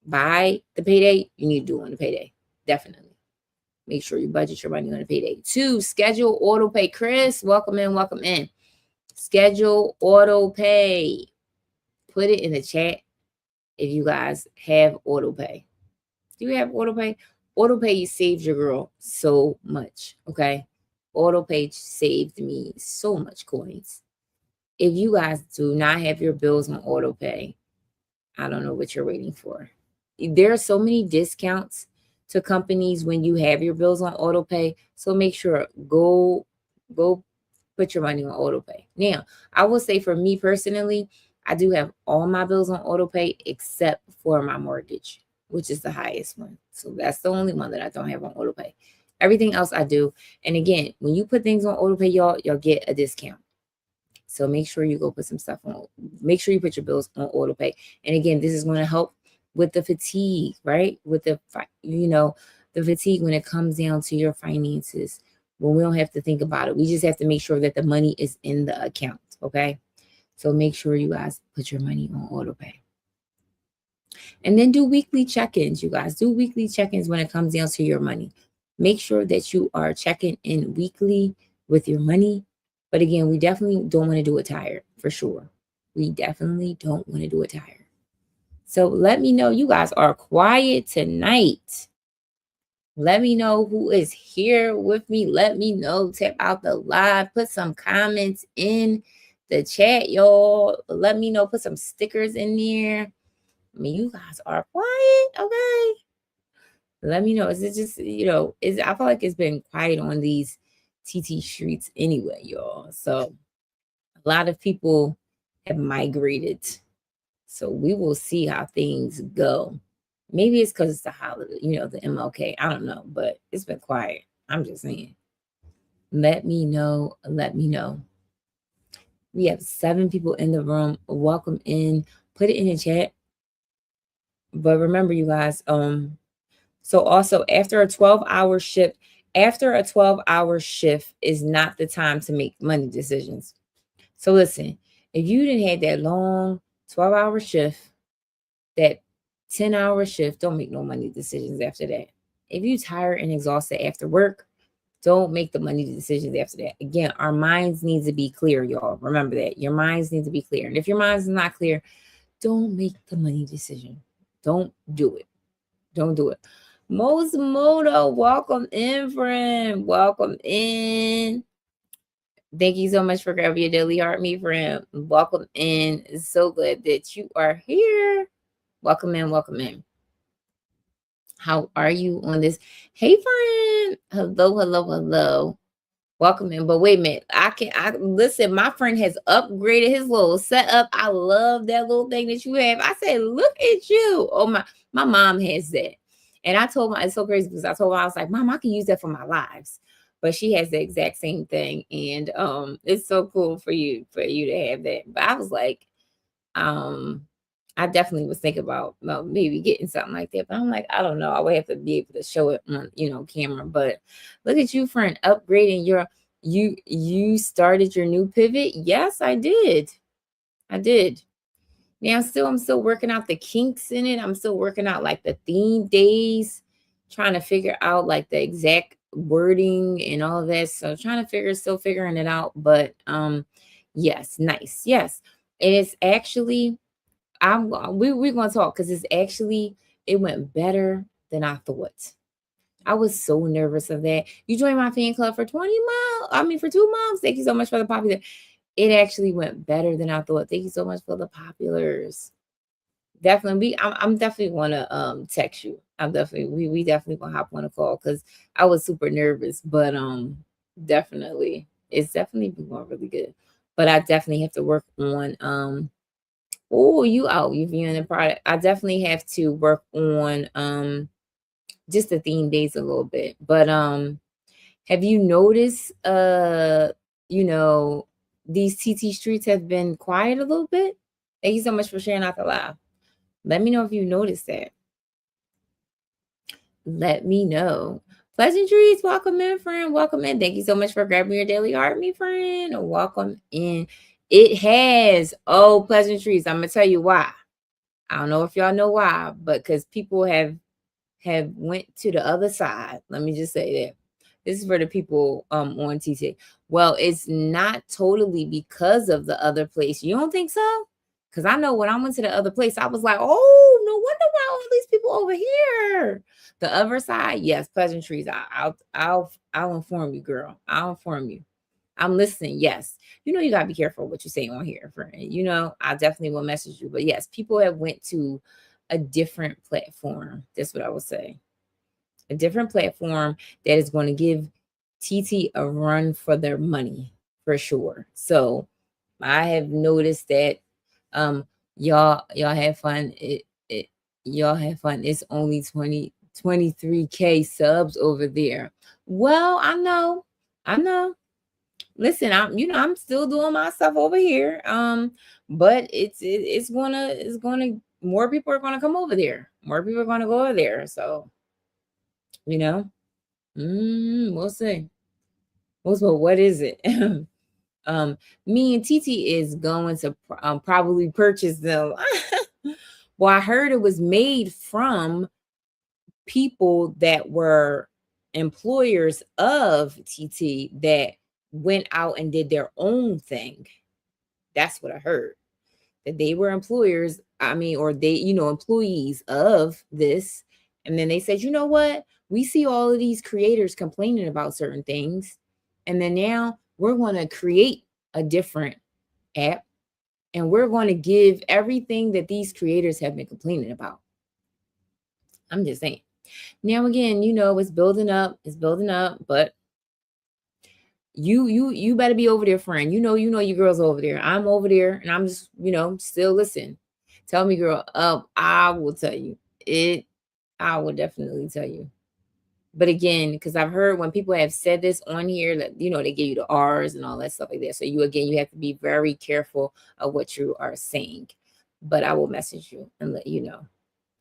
by the payday, you need to do it on the payday. Definitely. Make sure you budget your money on the payday. 2, schedule auto pay. Chris, welcome in, welcome in. Schedule auto pay. Put it in the chat if you guys have auto pay. Do you have auto pay? Auto pay saved your girl so much, okay? Auto pay saved me so much coins. If you guys do not have your bills on auto pay, I don't know what you're waiting for. There are so many discounts to companies when you have your bills on auto pay. So make sure go put your money on auto pay. Now, I will say for me personally, I do have all my bills on auto pay except for my mortgage, which is the highest one. So that's the only one that I don't have on auto pay. Everything else I do. And again, when you put things on auto pay, y'all get a discount. So make sure you go put some stuff on. Make sure you put your bills on auto pay. And again, this is going to help with the fatigue, right? With the fatigue when it comes down to your finances. When we don't have to think about it. We just have to make sure that the money is in the account, okay? So make sure you guys put your money on auto pay. And then do weekly check-ins, you guys. Do weekly check-ins when it comes down to your money. Make sure that you are checking in weekly with your money. But again, we definitely don't want to do it tired, for sure. We definitely don't want to do it tired. So let me know. You guys are quiet tonight. Let me know who is here with me. Let me know. Tap out the live. Put some comments in the chat, y'all. Let me know. Put some stickers in there. I mean, you guys are quiet, okay? Let me know. Is it just, I feel like it's been quiet on these TT streets anyway, y'all. So a lot of people have migrated. So we will see how things go. Maybe it's because it's the holiday, the MLK. I don't know, but it's been quiet. I'm just saying. Let me know. Let me know. We have 7 people in the room. Welcome in. Put it in the chat. But remember, you guys, so also after a 12-hour shift is not the time to make money decisions. So listen, if you didn't have that long 12-hour shift, that 10-hour shift, don't make no money decisions after that. If you're tired and exhausted after work, don't make the money decisions after that. Again, our minds need to be clear, y'all. Remember that. Your minds need to be clear. And if your mind's not clear, don't make the money decision. Don't do it. Don't do it. Moto, welcome in, friend. Welcome in. Thank you so much for grabbing your daily heart, me, friend. Welcome in. It's so glad that you are here. Welcome in. Welcome in. How are you on this? Hey, friend. Hello, hello, hello. Welcome in. But wait a minute. I listen, my friend has upgraded his little setup. I love that little thing that you have. I said, look at you. Oh, my mom has that. And I told my, it's so crazy because I told her, I was like, Mom, I can use that for my lives. But she has the exact same thing. And it's so cool for you to have that. But I was like, I definitely was thinking about maybe getting something like that. But I'm like, I don't know. I would have to be able to show it on, camera. But look at you, friend, upgrading your You started your new pivot? Yes, I did. I did. Now I'm still working out the kinks in it. I'm still working out like the theme days, trying to figure out like the exact wording and all of that. So trying to still figuring it out. But yes, nice. Yes. And it's actually we're gonna talk because it went better than I thought. I was so nervous of that. You joined my fan club for 20 months. I mean, for 2 months. Thank you so much for the popular. It actually went better than I thought. Thank you so much for the populars. Definitely, I'm definitely gonna text you. I'm definitely we definitely gonna hop on a call because I was super nervous, but definitely it's definitely been going really good. But I definitely have to work on oh you viewing the product. I definitely have to work on just the theme days a little bit. But have you noticed you know these TT streets have been quiet a little bit? Thank you so much for sharing out the live. Let me know if you noticed that. Let me know. Pleasantries, welcome in, friend. Welcome in. Thank you so much for grabbing your daily art, me friend. Welcome in. It has. Oh, pleasantries. I'm gonna tell you why. I don't know if y'all know why, but because people have went to the other side. Let me just say that. This is for the people on TT. Well, it's not totally because of the other place. You don't think so? Because I know when I went to the other place, I was like, oh, no wonder why all these people over here. The other side, yes, pleasantries. I'll inform you, girl. I'll inform you. I'm listening. Yes. You gotta be careful what you say on here, friend. I definitely will message you. But yes, people have went to a different platform. That's what I would say. A different platform that is going to give TT a run for their money for sure. So I have noticed that y'all have fun. It y'all have fun. It's only 23K subs over there. Well, I know. I know. Listen, I'm still doing my stuff over here. But it's gonna more people are gonna come over there. More people are gonna go over there. So, you know, we'll see. What is it? um, Me and TT is going to probably purchase them. Well, I heard it was made from people that were employers of TT that went out and did their own thing. That's what I heard. That they were employers, I mean, or they, employees of this. And then they said, you know what? We see all of these creators complaining about certain things. And then now we're going to create a different app and we're going to give everything that these creators have been complaining about. I'm just saying. Now again, it's building up, but you better be over there, friend. Your girl's over there. I'm over there and I'm just, still listen. Tell me, girl, I will tell you. I will definitely tell you. But again, because I've heard when people have said this on here that they give you the R's and all that stuff like that. So you have to be very careful of what you are saying. But I will message you and let you know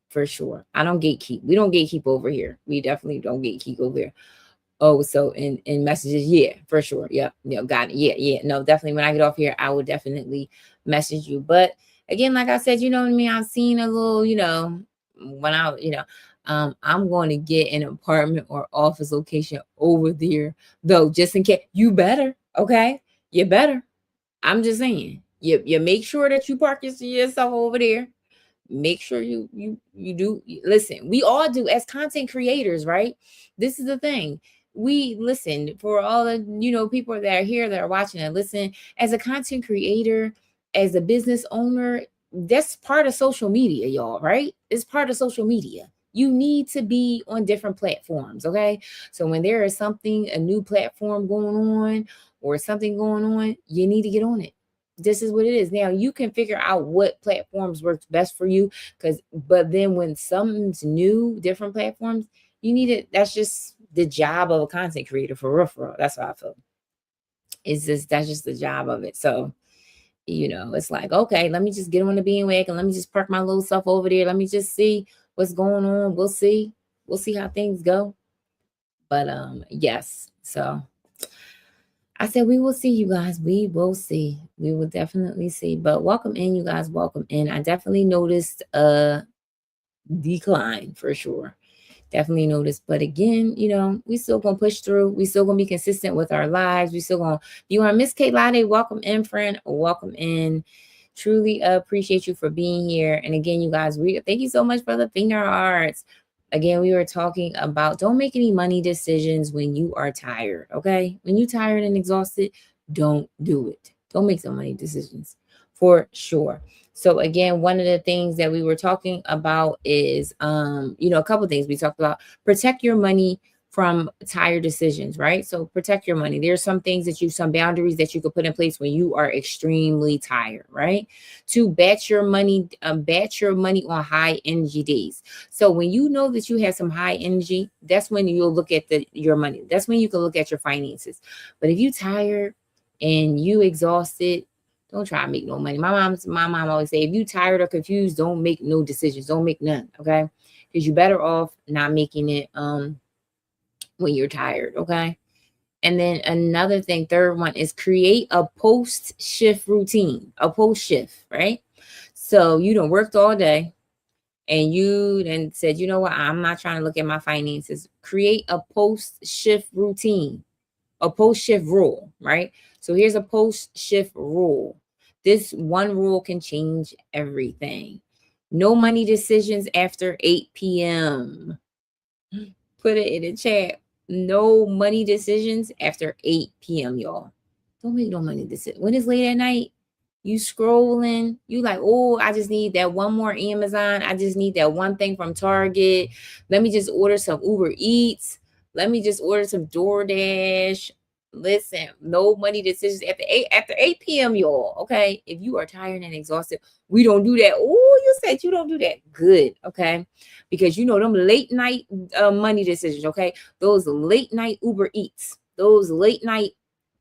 for sure. I don't gatekeep. We don't gatekeep over here. We definitely don't gatekeep over here. Oh, so in messages, yeah, for sure. Yep. Got it. Yeah. No, definitely. When I get off here, I will definitely message you. But again, like I said, you know what I mean? I've seen a little, when I'm going to get an apartment or office location over there, though, just in case. You better, okay? You better. I'm just saying. You make sure that you park yourself over there. Make sure you do listen. We all do as content creators, right? This is the thing. We listen for all the people that are here that are watching and listen. As a content creator, as a business owner, that's part of social media, y'all, right? It's part of social media. You need to be on different platforms, okay? So when there is a new platform going on or something going on, you need to get on it. This is what it is. Now you can figure out what platforms works best for you, but then when something's new, different platforms, you need it. That's just the job of a content creator for real, for real. That's what I feel. That's just the job of it. So, it's like, okay, let me just get on the bandwagon. Let me just park my little stuff over there. Let me just see what's going on. We'll see. We'll see how things go. But yes. So I said, we will see, you guys. We will see. We will definitely see. But welcome in, you guys. Welcome in. I definitely noticed a decline for sure. Definitely noticed. But again, we still gonna push through. We still gonna be consistent with our lives. We still gonna be on. Miss Kate Lade, welcome in, friend. Welcome in. Truly appreciate you for being here. And again, you guys, we thank you so much for the finger hearts. Again, we were talking about don't make any money decisions when you are tired. Okay. When you're tired and exhausted, don't do it. Don't make some money decisions for sure. So again, one of the things that we were talking about is a couple of things we talked about. Protect your money from tired decisions, right? So protect your money. There's some things some boundaries that you could put in place when you are extremely tired, right? To batch your money on high energy days. So when you know that you have some high energy, that's when you'll look at your money. That's when you can look at your finances. But if you tired and you exhausted, don't try to make no money. My mom always say, if you tired or confused, don't make no decisions. Don't make none. Okay. Because you're better off not making it when you're tired. Okay. And then another thing, third one is create a post shift routine, a post shift, right? So you done worked all day and you then said, you know what? I'm not trying to look at my finances. Create a post shift routine, a post shift rule, right? So here's a post shift rule. This one rule can change everything. No money decisions after 8 p.m. Put it in the chat. No money decisions after 8 p.m., y'all. Don't make no money decisions. When it's late at night, you scrolling, you like, oh, I just need that one more Amazon. I just need that one thing from Target. Let me just order some Uber Eats. Let me just order some DoorDash. Listen, no money decisions after 8 p.m., y'all. Okay. If you are tired and exhausted, we don't do that. Oh, you said you don't do that. Good. Okay. Because them late night money decisions, okay? Those late night Uber Eats, those late night,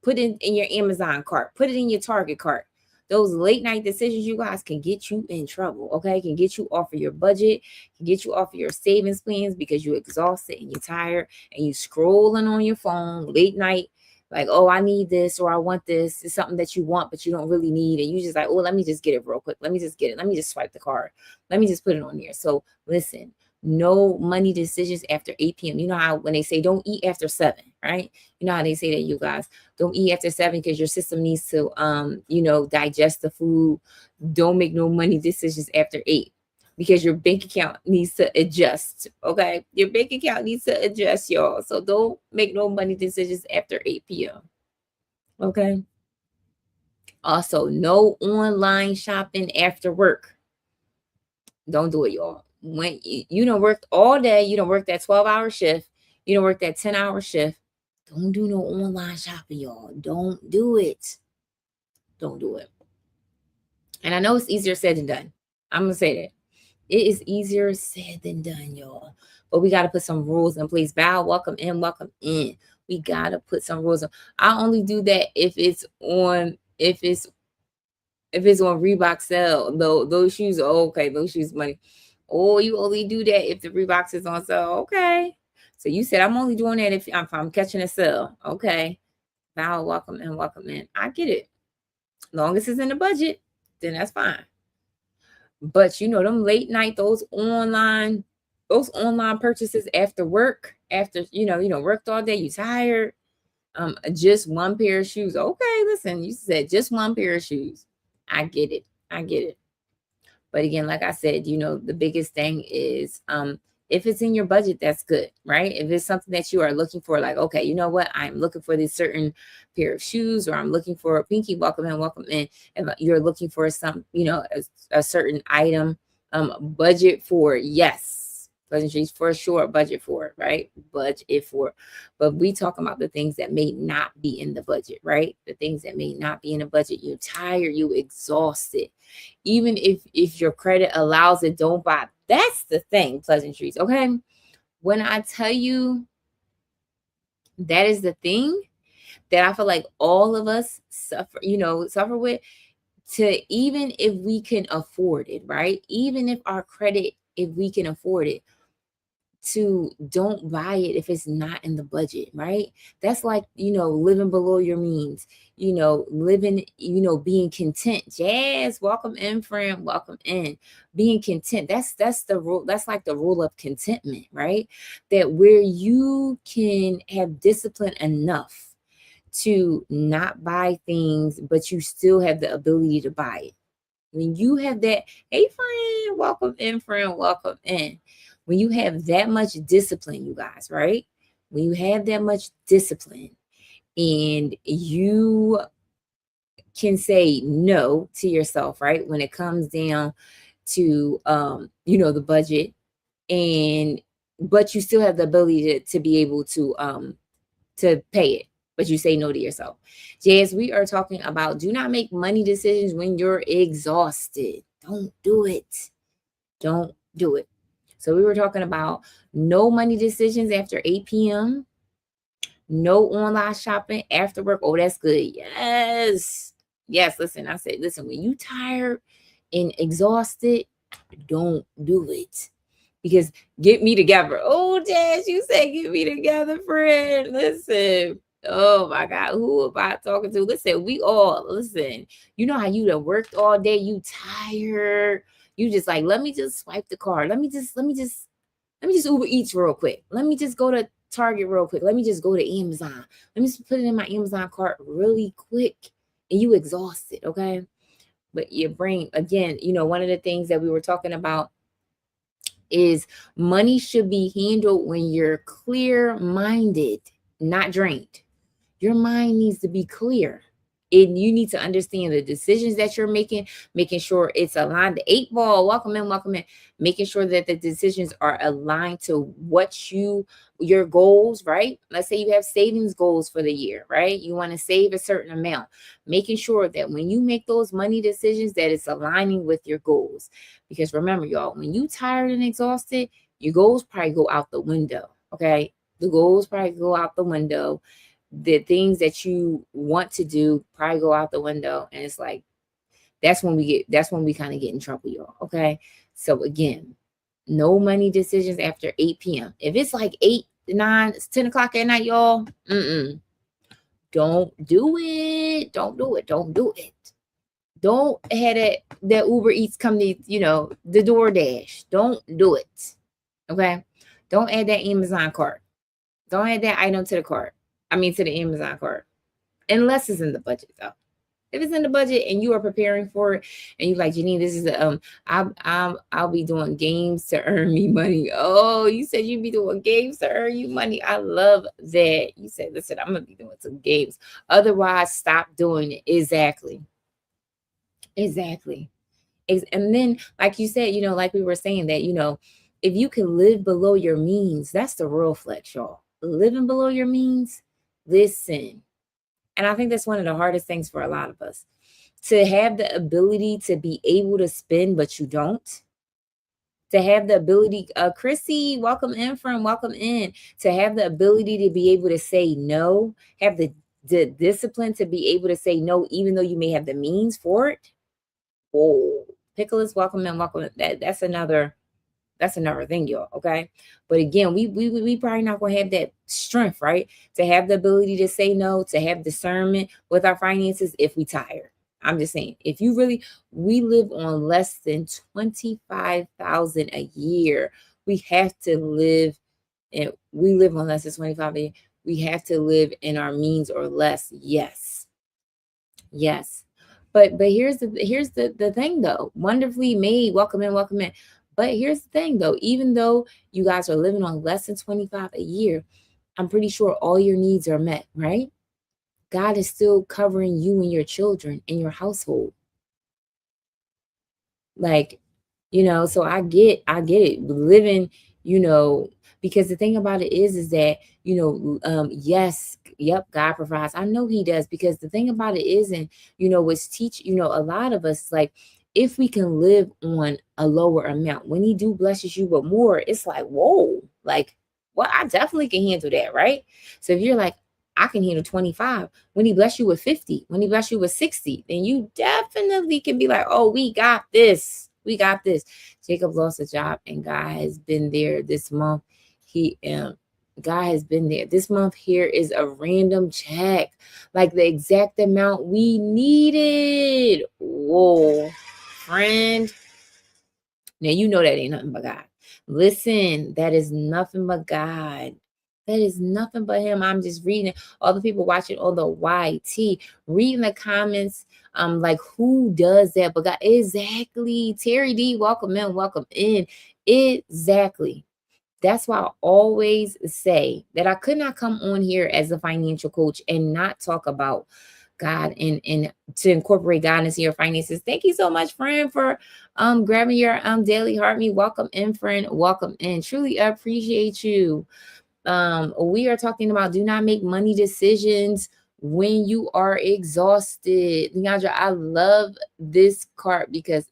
put it in your Amazon cart, put it in your Target cart. Those late night decisions, you guys, can get you in trouble, okay? Can get you off of your budget, can get you off of your savings plans because you're exhausted and you're tired and you scrolling on your phone late night, like, oh, I need this or I want this. It's something that you want, but you don't really need. And you just like, oh, let me just get it real quick. Let me just get it. Let me just swipe the card. Let me just put it on there. So listen, no money decisions after 8 p.m. You know how when they say don't eat after 7, right? You know how they say that, you guys. Don't eat after 7 because your system needs to digest the food. Don't make no money decisions after 8 because your bank account needs to adjust. Okay. Your bank account needs to adjust, y'all. So don't make no money decisions after 8 p.m. Okay. Also, no online shopping after work. Don't do it, y'all. When you don't work all day, you don't work that 12-hour shift, you don't work that 10-hour shift. Don't do no online shopping, y'all. Don't do it. Don't do it. And I know it's easier said than done. I'm gonna say that. It is easier said than done, y'all. But we got to put some rules in place. Val, welcome in, welcome in. We got to put some rules in. I only do that if it's on Reebok sale. Those shoes are okay. Those shoes money. Oh, you only do that if the Reeboks is on sale. Okay. So you said I'm only doing that if I'm catching a sale. Okay. Val, welcome in, welcome in. I get it. Long as it's in the budget, then that's fine. But them late night, those online purchases after work, after worked all day, you tired. Just one pair of shoes. Okay, listen, you said just one pair of shoes. I get it. I get it. But again, like I said, the biggest thing is if it's in your budget, that's good, right? If it's something that you are looking for, like, okay, you know what? I'm looking for this certain pair of shoes, or I'm looking for a Pinky, welcome in, welcome in. If you're looking for some, a certain item, budget for, yes. Pleasantries for sure, budget for it, right? Budget for it. But we talk about the things that may not be in the budget, right? The things that may not be in the budget. You're tired, you exhausted. Even if your credit allows it, don't buy. That's the thing, pleasantries. Okay. When I tell you that is the thing that I feel like all of us suffer with, to even if we can afford it, right? Even if our credit, if we can afford it, to don't buy it if it's not in the budget, right? That's like, living below your means, living, being content. Jazz, welcome in, friend, welcome in. Being content. That's the rule. That's like the rule of contentment, right? That where you can have discipline enough to not buy things, but you still have the ability to buy it. When you have that, hey friend, welcome in, friend, welcome in. When you have that much discipline, you guys, right? When you have that much discipline and you can say no to yourself, right? When it comes down to the budget, and but you still have the ability to be able to pay it, but you say no to yourself. Jazz, we are talking about do not make money decisions when you're exhausted. Don't do it. Don't do it. So we were talking about no money decisions after 8 p.m. No online shopping after work. Oh, that's good. Yes. Yes. Listen, I said, listen, when you tired and exhausted, don't do it. Because get me together. Oh, Jazz, you say get me together, friend. Listen. Oh my God. Who am I talking to? Listen, listen. You know how you done worked all day, you tired. You just like, let me just swipe the card. Let me just Uber Eats real quick. Let me just go to Target real quick. Let me just go to Amazon. Let me just put it in my Amazon cart really quick. And you exhausted, okay? But your brain, again, one of the things that we were talking about is money should be handled when you're clear-minded, not drained. Your mind needs to be clear. And you need to understand the decisions that you're making sure it's aligned. The 8 ball, welcome in, welcome in. Making sure that the decisions are aligned to your goals, right? Let's say you have savings goals for the year, right? You want to save a certain amount. Making sure that when you make those money decisions, that it's aligning with your goals. Because remember, y'all, when you tired and exhausted, your goals probably go out the window, okay? The goals probably go out the window. The things that you want to do probably go out the window, and it's like that's when we kind of get in trouble, y'all. Okay, so again, no money decisions after 8 p.m. If it's like 8, 9, 10 o'clock at night, y'all, don't do it. Don't do it. Don't do it. Don't have that Uber Eats come to the DoorDash. Don't do it. Okay, don't add that Amazon cart. Don't add that item to the cart. To the Amazon cart. Unless it's in the budget, though. If it's in the budget and you are preparing for it, and you're like, Janine, this is I'll be doing games to earn me money. Oh, you said you'd be doing games to earn you money. I love that. You said, listen, I'm gonna be doing some games. Otherwise, stop doing it. Exactly. And then, like you said, like we were saying that, if you can live below your means, that's the real flex, y'all. Living below your means, listen. And I think that's one of the hardest things for a lot of us. To have the ability to be able to spend, but you don't. To have the ability, Chrissy, welcome in, friend, welcome in. To have the ability to be able to say no, have the discipline to be able to say no, even though you may have the means for it. Oh, Pickles, welcome in, welcome in. That's another thing, y'all. Okay. But again, we probably not gonna have that strength, right? To have the ability to say no, to have discernment with our finances if we tired. I'm just saying, if you really, we live on less than 25,000 a year. We have to live, and we live on less than 25 a year. We have to live in our means or less. Yes. Yes. But here's the thing though. Wonderfully made. Welcome in, welcome in. But here's the thing though, even though you guys are living on less than 25 a year, I'm pretty sure all your needs are met, right? God is still covering you and your children and your household. Like, so I get it. Living, because the thing about it is that, yes, yep, God provides. I know he does, because the thing about it is, and what's a lot of us, like, if we can live on a lower amount, when he do blesses you with more, it's like, whoa, like, well, I definitely can handle that, right? So if you're like, I can handle 25. When he bless you with 50, when he bless you with 60, then you definitely can be like, oh, we got this. We got this. Jacob lost a job, and God has been there this month. God has been there. This month here is a random check, like the exact amount we needed. Whoa, friend. Now you know that ain't nothing but God. Listen, that is nothing but God. That is nothing but Him. I'm just reading all the people watching on the YT, reading the comments. Like who does that? But God, exactly. Terry D, welcome in, welcome in. Exactly. That's why I always say that I could not come on here as a financial coach and not talk about God and to incorporate God into your finances. Thank you so much, friend, for grabbing your daily heart me. Welcome in, friend. Welcome in. Truly appreciate you. We are talking about do not make money decisions when you are exhausted. Leandra, I love this card because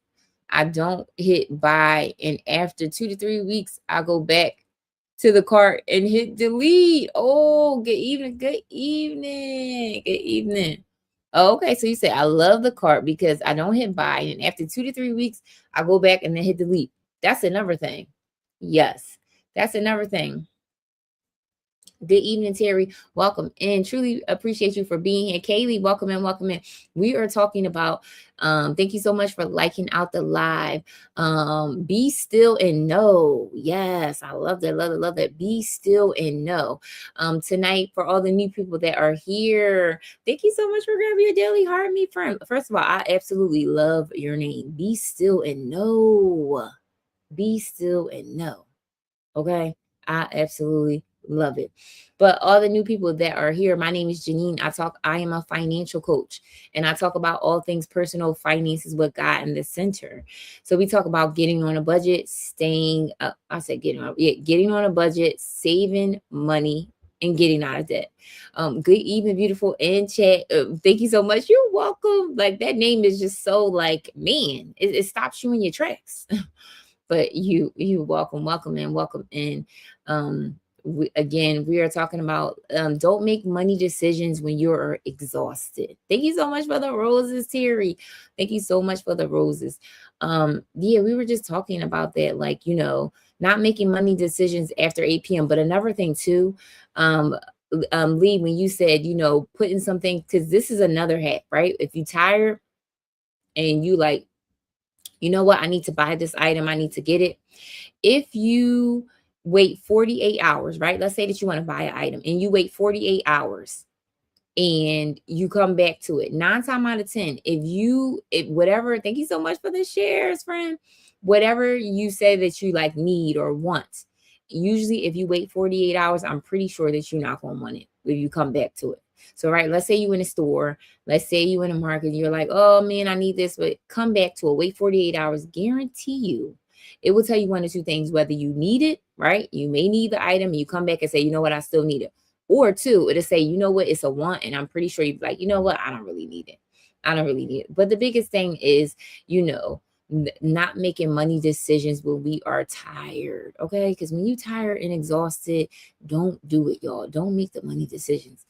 I don't hit buy, and after 2 to 3 weeks, I go back to the cart and hit delete. Oh, good evening, good evening, good evening. Okay, so you say I love the cart because I don't hit buy, and after 2 to 3 weeks, I go back and then hit delete. That's another thing. Yes, that's another thing. Good evening, Terry. Welcome in. Truly appreciate you for being here. Kaylee, welcome in, welcome in. We are talking about thank you so much for liking out the live. Be still and know. Yes, I love that, love that, love that. Be still and know. Tonight, for all the new people that are here, thank you so much for grabbing your daily heart, me friend. First of all, I absolutely love your name. Be still and know. Be still and know. Okay. I absolutely love it. But all the new people that are here, my name is Janine. I am a financial coach, and I talk about all things personal finances with God in the center. So we talk about getting on a budget, getting on a budget, saving money, and getting out of debt. Good evening, beautiful in chat. Thank you so much. You're welcome. Like that name is just so like, man, it stops you in your tracks. But you welcome in, welcome in. We are talking about don't make money decisions when you're exhausted. Thank you so much for the roses, Terry. Thank you so much for the roses. Yeah, we were just talking about that, like, not making money decisions after 8 p.m. But another thing too, Lee, when you said, putting something, because this is another hack, right? If you tired and you like, you know what, I need to buy this item, I need to get it. If you wait 48 hours, right? Let's say that you want to buy an item and you wait 48 hours and you come back to it. 9 times out of 10, if whatever, thank you so much for the shares, friend. Whatever you say that you like need or want, usually if you wait 48 hours, I'm pretty sure that you're not going to want it if you come back to it. So, right, let's say you in a store, let's say you in a market, you're like, oh man, I need this, but come back to it, wait 48 hours, guarantee you, it will tell you one or two things, whether you need it, right? You may need the item and you come back and say, you know what, I still need it. Or two, it'll say, you know what, it's a want, and I'm pretty sure you'd be like, you know what, I don't really need it. I don't really need it. But the biggest thing is, not making money decisions when we are tired, okay? Because when you tired and exhausted, don't do it, y'all. Don't make the money decisions.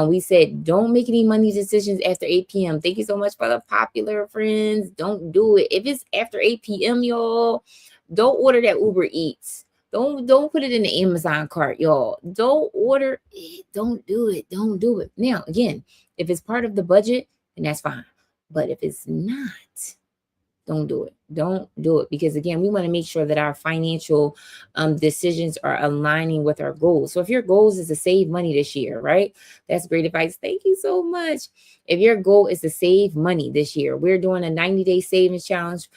We said don't make any money decisions after 8 p.m. Thank you so much for the popular friends. Don't do it. If it's after 8 p.m., y'all, don't order that Uber Eats. Don't put it in the Amazon cart, y'all. Don't order it. Don't do it. Don't do it. Now, again, if it's part of the budget, then that's fine. But if it's not, don't do it. Don't do it, because again, we want to make sure that our financial decisions are aligning with our goals. So if your goals is to save money this year, right? That's great advice. Thank you so much. If your goal is to save money this year, we're doing a 90-day savings challenge.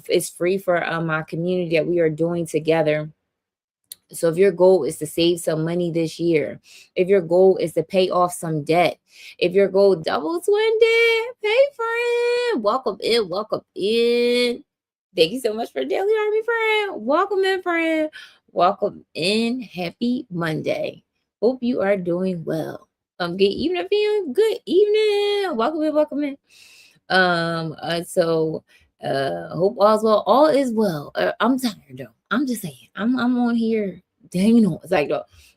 It's free for my community that we are doing together. So if your goal is to save some money this year, if your goal is to pay off some debt, if your goal double twin debt, pay friend, welcome in, welcome in. Thank you so much for daily army, friend. Welcome in, friend. Welcome in. Happy Monday. Hope you are doing well. Good evening, fam. Good evening. Welcome in, welcome in. Hope all's well. All is well. I'm tired though. I'm just saying. I'm on here. Hanging on. It's like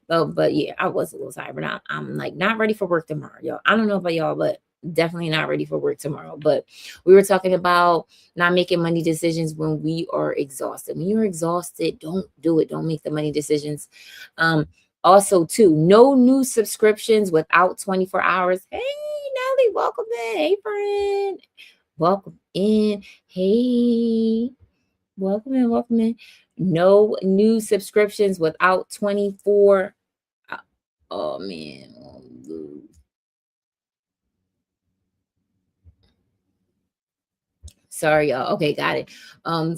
but yeah, I was a little tired, but I'm like not ready for work tomorrow, y'all. I don't know about y'all, but definitely not ready for work tomorrow. But we were talking about not making money decisions when we are exhausted. When you're exhausted, don't do it. Don't make the money decisions. Also, too, no new subscriptions without 24 hours. Hey, Nelly, welcome in. Hey, friend. Welcome in. Hey, welcome in. Welcome in. No new subscriptions without 24. Oh, man. Sorry, y'all. Okay, got it.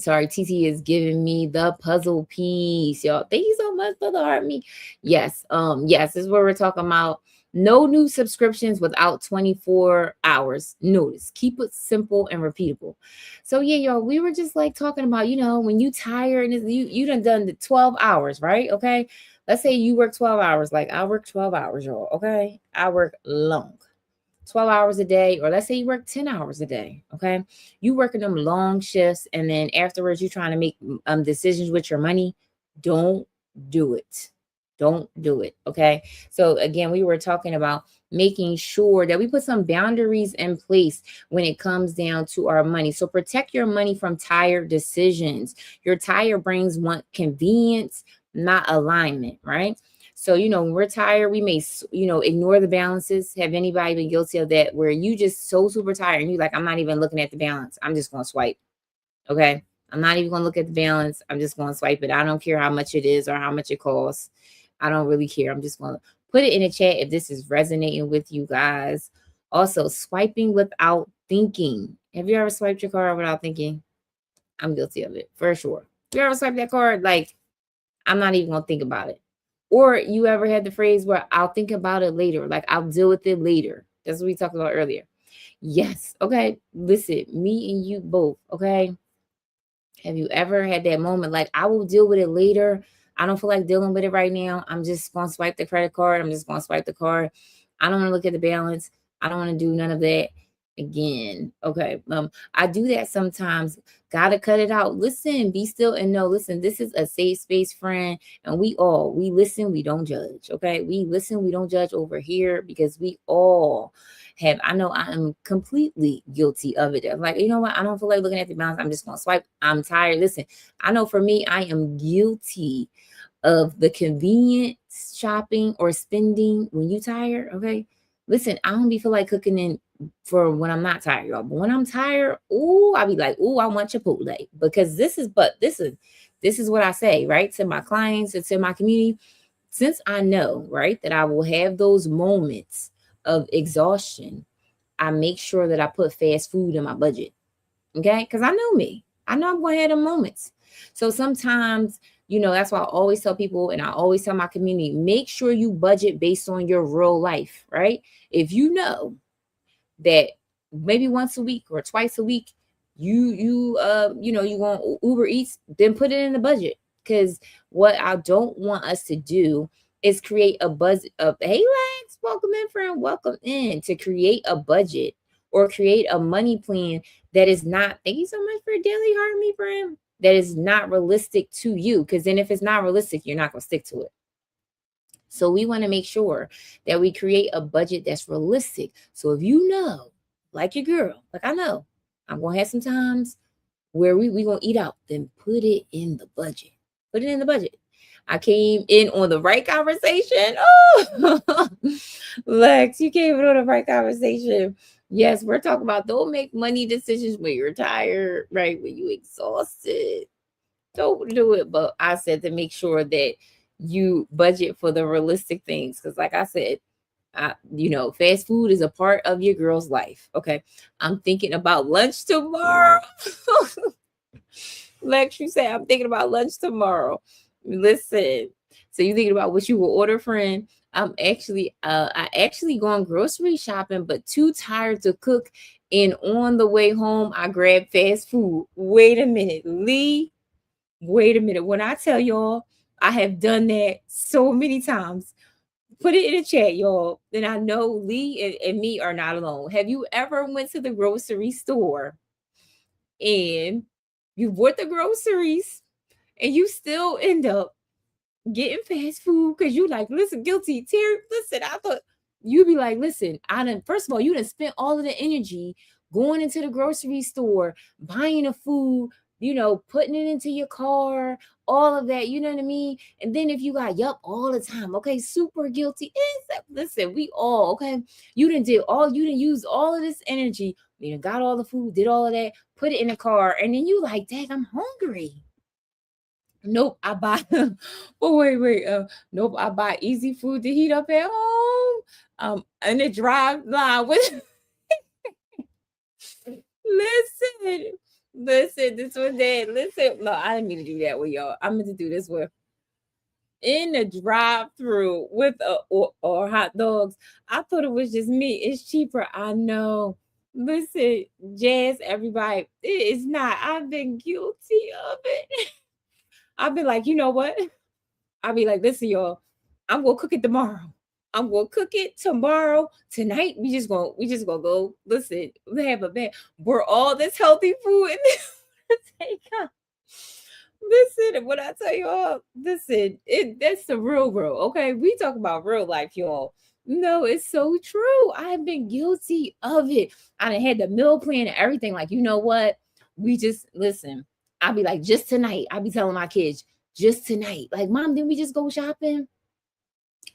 Sorry, TT is giving me the puzzle piece, y'all. Thank you so much for the heart me. Yes, yes, this is what we're talking about. No new subscriptions without 24 hours notice. Keep it simple and repeatable. So yeah, y'all, we were just like talking about, when you tired and you done the 12 hours, right? Okay. Let's say you work 12 hours. Like I work 12 hours, y'all. Okay. I work long. 12 hours a day, or let's say you work 10 hours a day. Okay. You working them long shifts, and then afterwards you're trying to make decisions with your money. Don't do it. Don't do it. Okay. So again, we were talking about making sure that we put some boundaries in place when it comes down to our money. So protect your money from tired decisions. Your tired brains want convenience, not alignment, right? So, when we're tired, we may, ignore the balances. Have anybody been guilty of that where you just so super tired and you like, I'm not even looking at the balance. I'm just going to swipe. Okay. I'm not even going to look at the balance. I'm just going to swipe it. I don't care how much it is or how much it costs. I don't really care. I'm just going to put it in the chat if this is resonating with you guys. Also, swiping without thinking. Have you ever swiped your card without thinking? I'm guilty of it for sure. You ever swipe that card? Like, I'm not even going to think about it. Or you ever had the phrase where I'll think about it later, like I'll deal with it later. That's what we talked about earlier. Yes. Okay. Listen, me and you both. Okay. Have you ever had that moment like I will deal with it later? I don't feel like dealing with it right now. I'm just going to swipe the credit card. I'm just going to swipe the card. I don't want to look at the balance. I don't want to do none of that again. Okay. I do that sometimes. Gotta cut it out. Listen, be still and know. Listen, this is a safe space, friend. And we listen, we don't judge. Okay. We listen, we don't judge over here because we all I know I am completely guilty of it. I'm like, you know what? I don't feel like looking at the balance. I'm just gonna swipe. I'm tired. Listen, I know for me, I am guilty of the convenience shopping or spending when you tired. Okay. Listen, I don't be feel like cooking in for when I'm not tired, y'all. But when I'm tired, I'll be like, I want Chipotle. Because this is what I say, right? To my clients and to my community. Since I know, right, that I will have those moments of exhaustion, I make sure that I put fast food in my budget. Okay. Because I know me. I know I'm going to have them moments. So sometimes, that's why I always tell people and I always tell my community, make sure you budget based on your real life, right? If you know that maybe once a week or twice a week, you want Uber Eats, then put it in the budget. Because what I don't want us to do is create a buzz of, hey, Lex, welcome in, friend, welcome in, to create a budget or create a money plan that is not, thank you so much for daily heart me, friend, that is not realistic to you. Because then if it's not realistic, you're not going to stick to it. So we want to make sure that we create a budget that's realistic. So if you know, like your girl, like I know, I'm going to have some times where we going to eat out, then put it in the budget. Put it in the budget. I came in on the right conversation. Oh, Lex, you came in on the right conversation. Yes, we're talking about don't make money decisions when you're tired, right? When you exhausted. Don't do it. But I said to make sure that you budget for the realistic things. Because like I said, fast food is a part of your girl's life. Okay. I'm thinking about lunch tomorrow. Lex, you say I'm thinking about lunch tomorrow. Listen. So you thinking about what you will order, friend? I actually going grocery shopping, but too tired to cook. And on the way home, I grabbed fast food. Wait a minute, Lee. Wait a minute. When I tell y'all, I have done that so many times. Put it in the chat, y'all. Then I know Lee and me are not alone. Have you ever went to the grocery store and you bought the groceries and you still end up getting fast food because you like, listen, guilty. Terry, listen, I thought You be like, listen, first of all, you done spent all of the energy going into the grocery store, buying the food, putting it into your car, all of that, you know what I mean? And then if you got yup all the time, okay, super guilty. Listen, we all, okay, you didn't use all of this energy, you done got all the food, did all of that, put it in the car, and then you like, dang, I'm hungry. Nope, I buy. Oh wait. Nope, I buy easy food to heat up at home. And the drive line with. Listen. This was that. Listen, no, I didn't mean to do that with y'all. I meant to do this with in the drive-through with or hot dogs. I thought it was just me. It's cheaper. I know. Listen, Jazz, everybody, it is not. I've been guilty of it. I've been like, you know what? I'll be like, listen, y'all, I'm gonna cook it tomorrow. I'm gonna cook it tomorrow. Tonight, we just gonna go. Listen, we have a bed. We're all this healthy food in this take. Listen, what I tell y'all, listen, that's the real world. Okay, we talk about real life, y'all. No, it's so true. I have been guilty of it. I done had the meal plan and everything. Like, you know what? We just listen. I'll be like, just tonight. I'll be telling my kids, just tonight. Like, mom, didn't we just go shopping?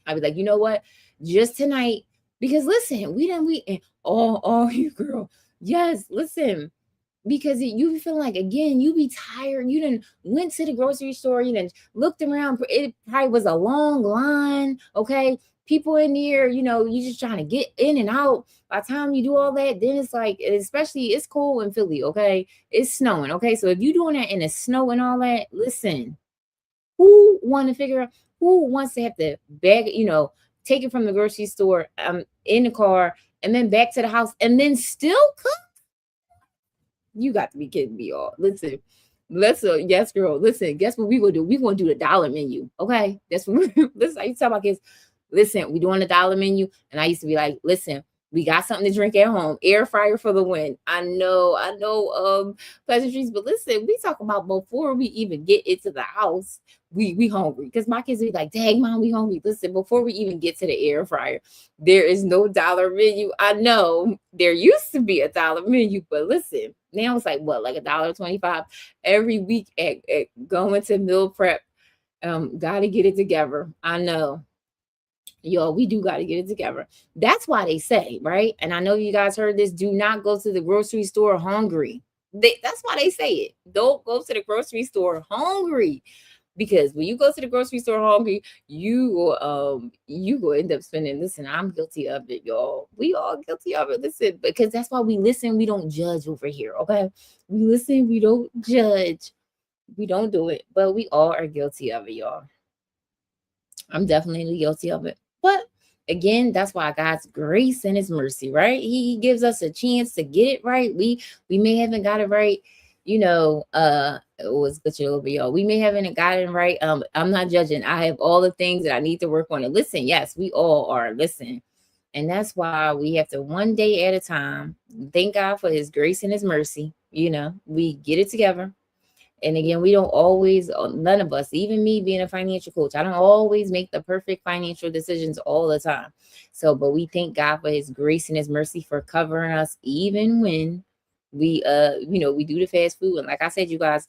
I'll be like, you know what? Just tonight. Because listen, and oh, you girl. Yes, listen. Because you feel like, again, you be tired. You done went to the grocery store. You done looked around. It probably was a long line. Okay. People in there, you just trying to get in and out. By the time you do all that, then it's like, especially it's cold in Philly. Okay. It's snowing. Okay. So if you doing that in the snow and all that, listen, who want to figure out who wants to have to bag, take it from the grocery store in the car and then back to the house and then still cook? You got to be kidding me, y'all. Listen, yes, girl. Listen, guess what we gonna do? We gonna do the dollar menu. Okay. That's what listen, I used to tell my kids, listen, we doing the dollar menu. And I used to be like, listen, we got something to drink at home. Air fryer for the win. I know, pleasantries, but listen, we talk about before we even get into the house, we hungry. Because my kids be like, dang, mom, we hungry. Listen, before we even get to the air fryer, there is no dollar menu. I know there used to be a dollar menu, but listen, now it's like what, like $1.25 every week at going to meal prep. Gotta get it together. I know. Y'all, we do got to get it together. That's why they say, right? And I know you guys heard this, do not go to the grocery store hungry. That's why they say it. Don't go to the grocery store hungry. Because when you go to the grocery store hungry, you will end up spending. Listen, I'm guilty of it, y'all. We all guilty of it. Listen, because that's why we listen. We don't judge over here, okay? We listen. We don't judge. We don't do it, but we all are guilty of it, y'all. I'm definitely guilty of it. But again, that's why God's grace and his mercy, right? He gives us a chance to get it right. We may haven't got it right, it was good over y'all. We may haven't got it right. I'm not judging. I have all the things that I need to work on. And listen, yes, we all are. Listen. And that's why we have to one day at a time thank God for his grace and his mercy. We get it together. And again, we don't always, none of us, even me being a financial coach, I don't always make the perfect financial decisions all the time. So, but we thank God for his grace and his mercy for covering us, even when we, we do the fast food. And like I said, you guys,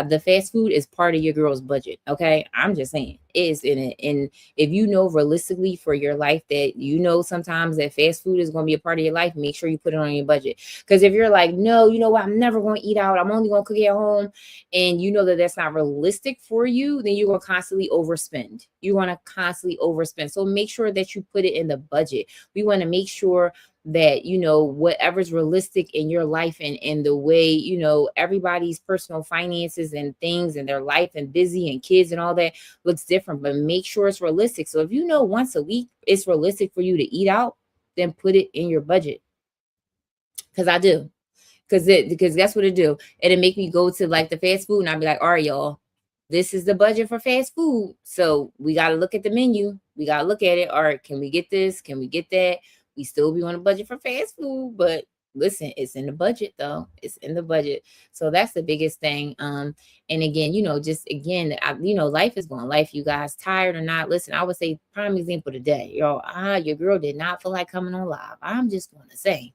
the fast food is part of your girl's budget. Okay. I'm just saying it is in it. And if you know realistically for your life that sometimes that fast food is going to be a part of your life, make sure you put it on your budget. Because if you're like, no, you know what, I'm never going to eat out, I'm only going to cook at home, and you know that that's not realistic for you, then you're going to constantly overspend. You're going to constantly overspend. So make sure that you put it in the budget. We want to make sure that whatever's realistic in your life and the way everybody's personal finances and things and their life and busy and kids and all that looks different, but make sure it's realistic. So if once a week it's realistic for you to eat out, then put it in your budget. Because I do, because that's what it do. It'll make me go to like the fast food and I'll be like, all right, y'all, this is the budget for fast food, so we got to look at the menu, we got to look at it. All right, can we get this, can we get that? We still be on a budget for fast food, but listen, it's in the budget though. It's in the budget. So that's the biggest thing. And again, just again, life is going life, you guys, tired or not. Listen, I would say prime example today, your girl did not feel like coming on live. I'm just going to say,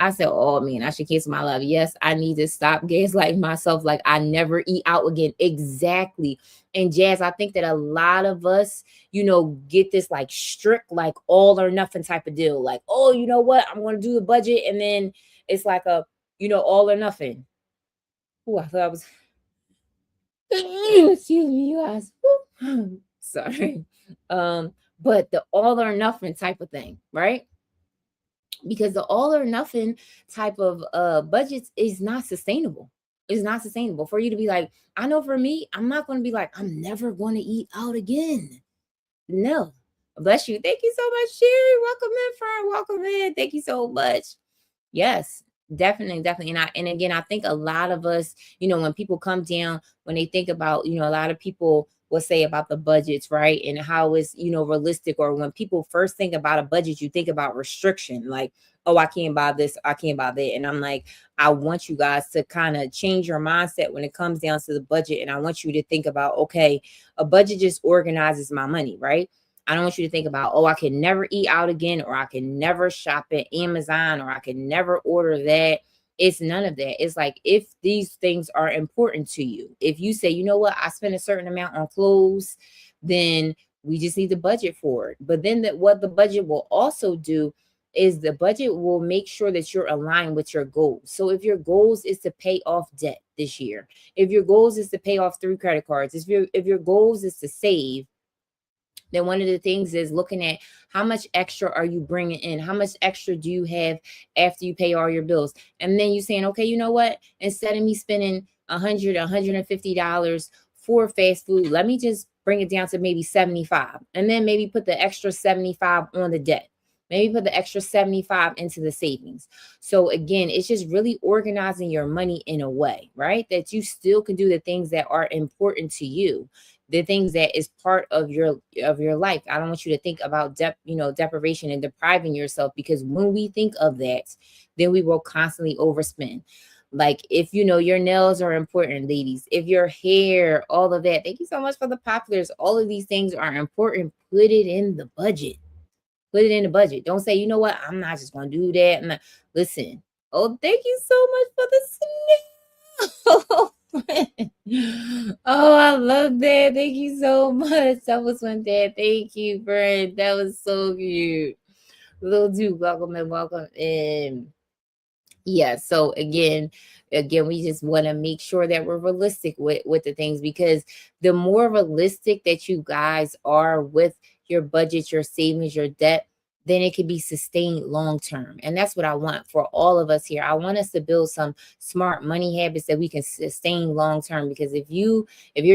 I said, oh man, I should cancel my life. Yes, I need to stop gaslighting myself like I never eat out again. Exactly. And Jazz, I think that a lot of us, get this like strict, like all or nothing type of deal. Like, oh, you know what? I'm going to do the budget. And then it's like all or nothing. Oh, I thought I was, excuse me, you guys. Sorry. But the all or nothing type of thing, right? Because the all or nothing type of budgets is not sustainable. It's not sustainable for you to be like, I know for me, I'm not going to be like, I'm never going to eat out again. No. Bless you. Thank you so much, Sherry. Welcome in, friend. Welcome in. Thank you so much. Yes, definitely. And again, I think a lot of us, when people come down, when they think about, a lot of people will say about the budgets, right? And how it's, realistic. Or when people first think about a budget, you think about restriction, like, oh, I can't buy this, I can't buy that. And I'm like, I want you guys to kind of change your mindset when it comes down to the budget. And I want you to think about, okay, a budget just organizes my money, right? I don't want you to think about, oh, I can never eat out again, or I can never shop at Amazon, or I can never order that. It's none of that. It's like, if these things are important to you, if you say, you know what, I spend a certain amount on clothes, then we just need the budget for it. But then what the budget will also do is the budget will make sure that you're aligned with your goals. So if your goals is to pay off debt this year, if your goals is to pay off 3 credit cards, if your goals is to save, then one of the things is looking at how much extra are you bringing in? How much extra do you have after you pay all your bills? And then you saying, okay, you know what? Instead of me spending $100, $150 for fast food, let me just bring it down to maybe 75, and then maybe put the extra 75 on the debt. Maybe put the extra 75 into the savings. So again, it's just really organizing your money in a way, right? That you still can do the things that are important to you, the things that is part of your life. I don't want you to think about deprivation and depriving yourself, because when we think of that, then we will constantly overspend. Like, if your nails are important, ladies, if your hair, all of that. Thank you so much for the populars. All of these things are important. Put it in the budget. Put it in the budget. Don't say, you know what, I'm not just going to do that. Listen. Oh, thank you so much for the snail. Oh, I love that. Thank you so much. That was one dad. Thank you, friend. That was so cute. Little Duke, welcome and welcome in. Yeah, so again, we just want to make sure that we're realistic with the things, because the more realistic that you guys are with your budget, your savings, your debt, then it can be sustained long term. And that's what I want for all of us here. I want us to build some smart money habits that we can sustain long term. Because if you're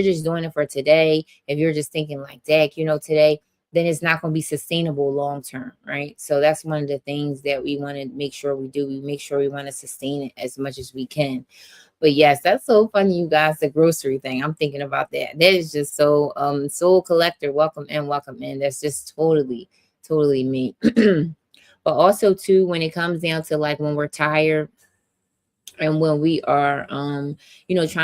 just doing it for today, if you're just thinking like that, today, then it's not going to be sustainable long term, right? So that's one of the things that we want to make sure we do. We make sure we want to sustain it as much as we can. But yes, that's so funny, you guys, the grocery thing. I'm thinking about that. That is just so soul collector, welcome in, welcome in. That's just totally me. But also too, when it comes down to like when we're tired, and when we are trying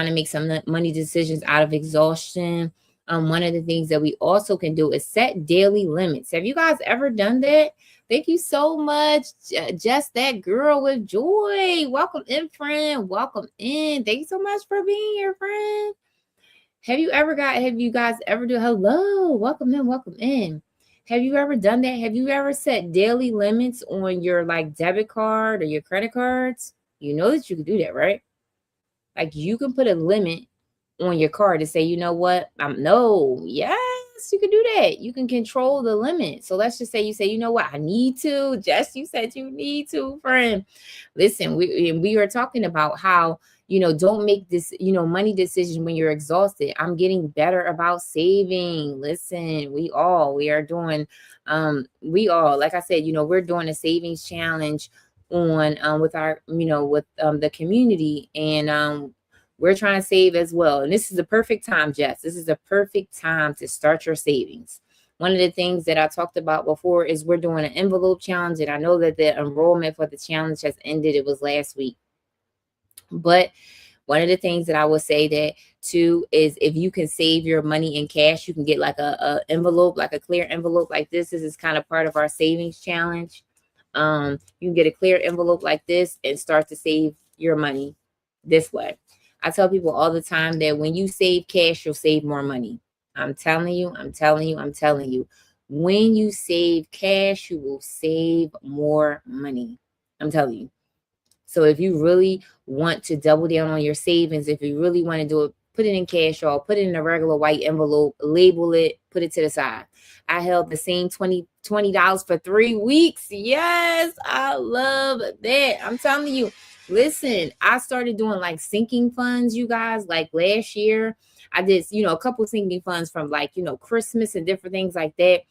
to make some money decisions out of exhaustion, one of the things that we also can do is set daily limits. Have you guys ever done that? Thank you so much, just that girl with joy. Welcome in, friend. Welcome in. Thank you so much for being here, friend. Have you guys ever do hello? Welcome in, welcome in. Have you ever done that? Have you ever set daily limits on your like debit card or your credit cards? You know that you can do that, right? Like, you can put a limit on your card to say, you know what? No, yes, you can do that. You can control the limit. So let's just say you say, you know what? I need to. Jess, you said you need to, friend. Listen, we were talking about how, don't make this, money decision when you're exhausted. I'm getting better about saving. Listen, we are doing, like I said, we're doing a savings challenge on with our, with the community, and we're trying to save as well. And this is the perfect time, Jess. This is the perfect time to start your savings. One of the things that I talked about before is we're doing an envelope challenge. And I know that the enrollment for the challenge has ended. It was last week. But one of the things that I would say that too is if you can save your money in cash, you can get like a envelope, like a clear envelope like this. This is kind of part of our savings challenge. You can get a clear envelope like this and start to save your money this way. I tell people all the time that when you save cash, you'll save more money. I'm telling you, I'm telling you, I'm telling you. When you save cash, you will save more money. I'm telling you. So if you really want to double down on your savings, if you really want to do it, put it in cash or put it in a regular white envelope, label it, put it to the side. I held the same $20 for 3 weeks. Yes, I love that. I'm telling you, listen, I started doing like sinking funds, you guys, like last year. I did, a couple sinking funds from like, Christmas and different things like that.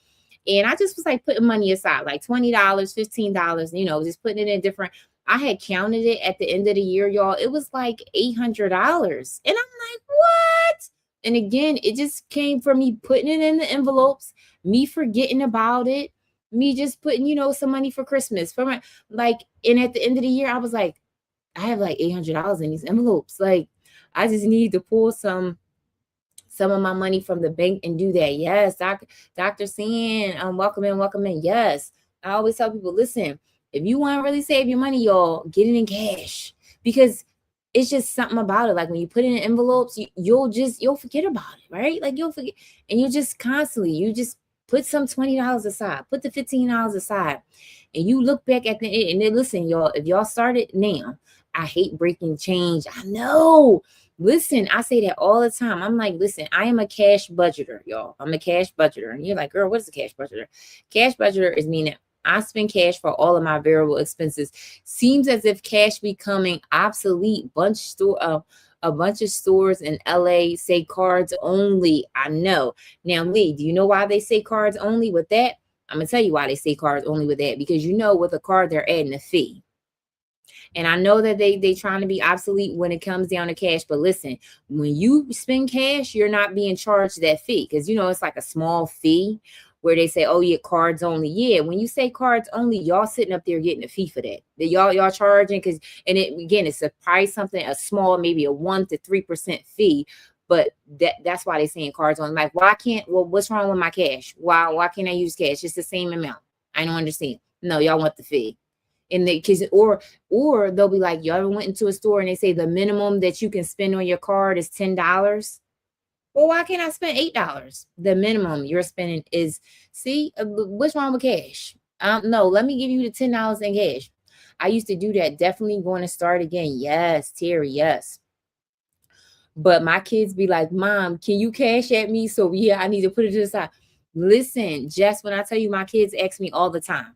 And I just was like putting money aside, like $20, $15, just putting it in different. I had counted it at the end of the year, y'all. It was like $800. And I'm like, what? And again, it just came from me putting it in the envelopes, me forgetting about it, me just putting, some money for Christmas. For my and at the end of the year, I was like, I have like $800 in these envelopes. Like, I just need to pull some of my money from the bank and do that. Yes, Dr. San, welcome in, welcome in. Yes. I always tell people, listen, if you want to really save your money, y'all, get it in cash because it's just something about it. Like when you put it in envelopes, you'll forget about it, right? Like you'll forget, and you just put some $20 aside, put the $15 aside, and you look back at the, and then listen, y'all, if y'all started now, I hate breaking change. I know. Listen, I say that all the time. I'm like, listen, I am a cash budgeter, y'all. I'm a cash budgeter. And you're like, girl, what is a cash budgeter? Cash budgeter is meaning I spend cash for all of my variable expenses. Seems as if cash becoming obsolete. A bunch of stores in LA say cards only. I know. Now, Lee, do you know why they say cards only with that? I'm going to tell you why they say cards only with that. Because with a card, they're adding a fee. And I know that they trying to be obsolete when it comes down to cash. But listen, when you spend cash, you're not being charged that fee. Because, it's like a small fee where they say, oh, yeah, cards only. Yeah, when you say cards only, y'all sitting up there getting a fee for that. Y'all charging because, and it's a price, something, a small, maybe a 1 to 3% fee. But that's why they're saying cards only. Like, what's wrong with my cash? Why can't I use cash? It's the same amount. I don't understand. No, y'all want the fee. And or they'll be like, you ever went into a store and they say the minimum that you can spend on your card is $10. Well, why can't I spend $8? The minimum you're spending is, what's wrong with cash? No, let me give you the $10 in cash. I used to do that. Definitely going to start again. Yes, Terry, yes. But my kids be like, Mom, can you cash at me? So yeah, I need to put it to the side. Listen, Jess, when I tell you, my kids ask me all the time.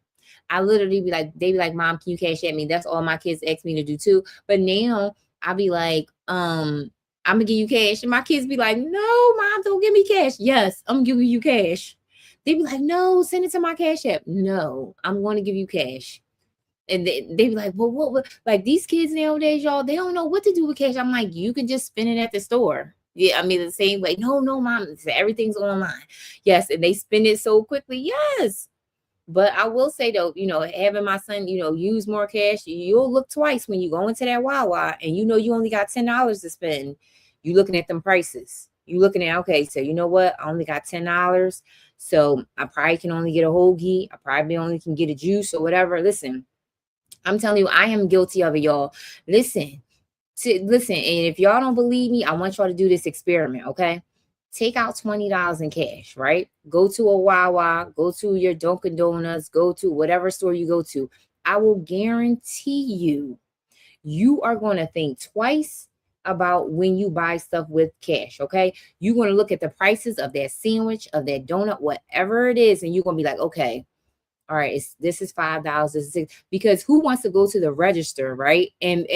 I literally they be like, Mom, can you cash at me? That's all my kids ask me to do too. But now I be like, I'm gonna give you cash. And my kids be like, no, Mom, don't give me cash. Yes, I'm giving you cash. They be like, no, send it to my cash app. No, I'm going to give you cash. And they be like, well, what? Like these kids nowadays, y'all, they don't know what to do with cash. I'm like, you can just spend it at the store. Yeah, I mean, the same way. No, Mom, everything's online. Yes, and they spend it so quickly. Yes. But I will say though, having my son, use more cash, you'll look twice when you go into that Wawa and you only got $10 to spend. You looking at them prices. You looking at, okay, so you know what? I only got $10. So I probably can only get a hoagie. I probably only can get a juice or whatever. Listen, I'm telling you, I am guilty of it, y'all. Listen, and if y'all don't believe me, I want y'all to do this experiment, okay? Take out $20 in cash, right? Go to a Wawa, go to your Dunkin' Donuts, go to whatever store you go to. I will guarantee you are going to think twice about when you buy stuff with cash, okay? You're going to look at the prices of that sandwich, of that donut, whatever it is, and you're going to be like, okay, all right, this is $5, this is $6, because who wants to go to the register, right? And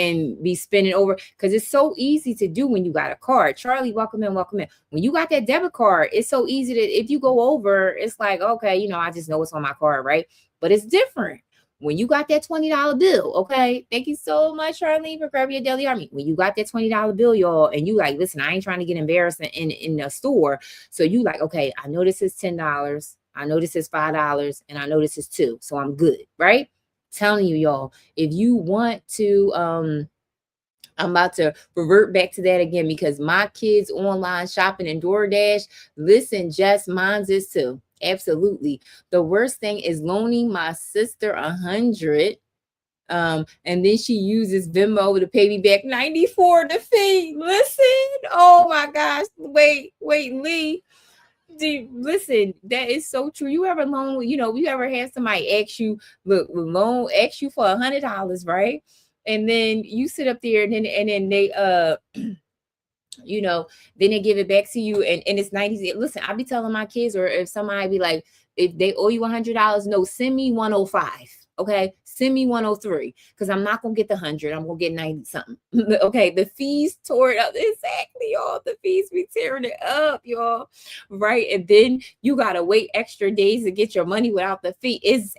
be spending over, because it's so easy to do when you got a card. Charlie, welcome in, welcome in. When you got that debit card, it's so easy that if you go over, it's like, okay, I just know it's on my card, right? But it's different when you got that $20 bill, okay? Thank you so much, Charlene, for grabbing your Daily Army. When you got that $20 bill, y'all, and you like, listen, I ain't trying to get embarrassed in the store. So you like, okay, I know this is $10. I know this is $5 and I know this is $2. So I'm good, right? Telling you, y'all, if you want to, I'm about to revert back to that again because my kids online shopping and DoorDash, listen, Jess, mine's is too. Absolutely. The worst thing is loaning my sister 100. And then she uses Venmo to pay me back 94 to fee. Listen, oh my gosh. Wait, Lee. Dude, listen, that is so true. You ever loan, you ever have somebody ask you, ask you for $100, right? And then you sit up there and then they then they give it back to you and it's 90. Listen, I be telling my kids, or if somebody be like, if they owe you $100, no, send me 105. Okay, send me 103 because I'm not gonna get the 100. I'm gonna get 90 something. Okay, the fees tore it up. Exactly, y'all. The fees be tearing it up, y'all. Right, and then you gotta wait extra days to get your money without the fee. Is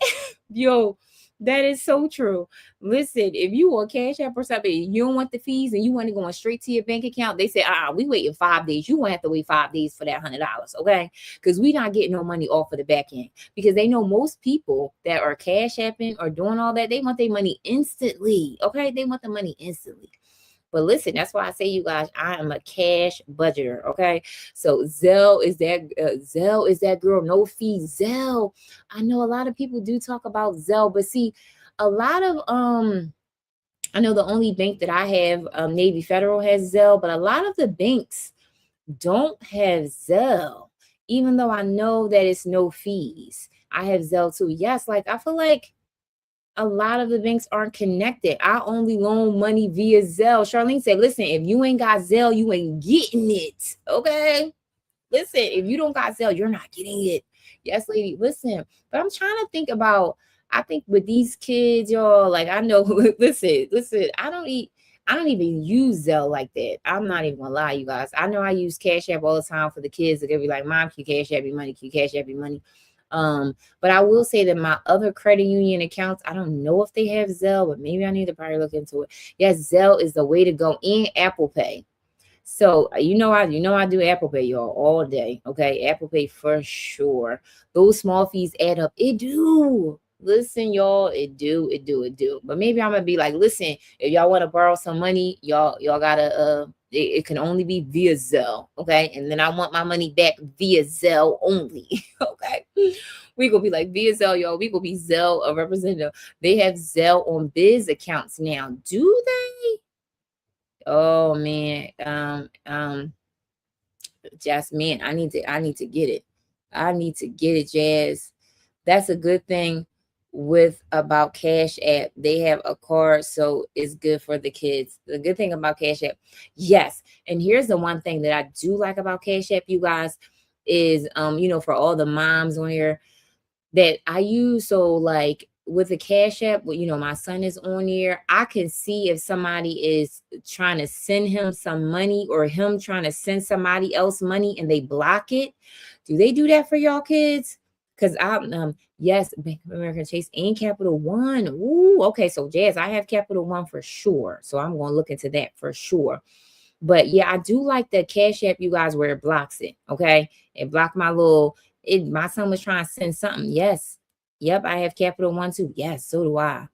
yo, that is so true. Listen, if you on Cash App or something, you don't want the fees and you want it going straight to your bank account, they say, we waiting 5 days. You won't have to wait 5 days for that $100, okay? Because we not getting no money off of the back end. Because they know most people that are Cash Apping or doing all that, they want their money instantly, okay? They want the money instantly. But listen, that's why I say, you guys, I am a cash budgeter, okay? So Zelle is that girl, no fee. Zelle, I know a lot of people do talk about Zelle, but see, a lot of I know the only bank that I have, Navy Federal has Zelle, but a lot of the banks don't have Zelle, even though I know that it's no fees. I have Zelle too. Yes, like I feel like a lot of the banks aren't connected. I only loan money via Zelle. Charlene said, listen, if you ain't got Zelle, you ain't getting it. Okay. Listen, if you don't got Zelle, you're not getting it. Yes, lady. Listen, but I'm trying to think about, I think with these kids, y'all, like I know, listen, I don't even use Zelle like that. I'm not even gonna lie, you guys. I know I use Cash App all the time for the kids. They'll be like, Mom, can you Cash App me money? Can you Cash App me money? But I will say that my other credit union accounts, I don't know if they have Zelle, but maybe I need to probably look into it. Yes, Zelle is the way to go, and Apple Pay. So I do Apple Pay, y'all, all day. Okay, Apple Pay for sure. Those small fees add up. It do. Listen, y'all, it do. But maybe I'm gonna be like, listen, if y'all want to borrow some money, y'all gotta it can only be via Zelle, okay? And then I want my money back via Zelle only, okay? We gonna be like via Zelle, y'all. We gonna be Zelle a representative. They have Zelle on biz accounts now, do they? Oh man, Jasmine, I need to get it. I need to get it, Jazz. That's a good thing about Cash App. They have a card, so it's good for the kids. The good thing about Cash App, yes. And here's the one thing that I do like about Cash App, you guys, is for all the moms on here that I use. So like with the Cash App, my son is on here. I can see if somebody is trying to send him some money or him trying to send somebody else money and they block it. Do they do that for y'all kids? Because yes, Bank of America, Chase, and Capital One. Ooh, okay. So Jazz, I have Capital One for sure. So I'm going to look into that for sure. But yeah, I do like the Cash App, you guys, where it blocks it. Okay. It blocked my my son was trying to send something. Yes. Yep. I have Capital One too. Yes. So do I.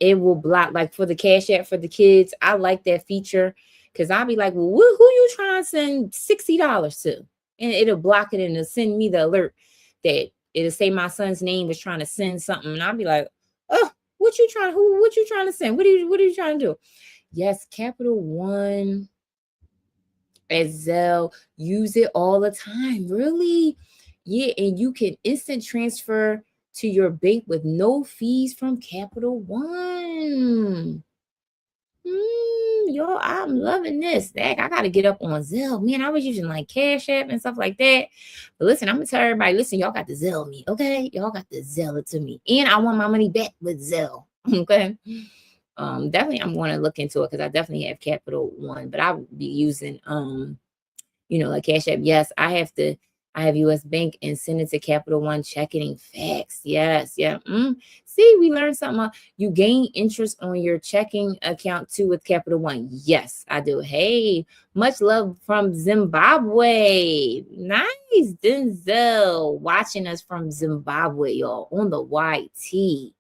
It will block, like for the Cash App for the kids. I like that feature because I'll be like, well, who you trying to send $60 to? And it'll block it and it'll send me the alert that it'll say my son's name was trying to send something. And I'll be like, oh, what you trying to send? What are you trying to do? Yes, Capital One, as Zelle, use it all the time. Really? Yeah, and you can instant transfer to your bank with no fees from Capital One. Y'all, I'm loving this. Dang, I gotta get up on Zelle. Man, I was using like Cash App and stuff like that. But listen, I'm gonna tell everybody, listen, y'all got to Zelle me, okay? Y'all got to Zelle it to me. And I want my money back with Zelle. Okay. Definitely I'm going to look into it because I definitely have Capital One, but I would be using like Cash App. Yes, I have US Bank and send it to Capital One checking. Facts. Yes, yeah. See, we learned something. You gain interest on your checking account too with Capital One. Yes, I do. Hey, much love from Zimbabwe. Nice. Nice. Denzel watching us from Zimbabwe, y'all, on the YT.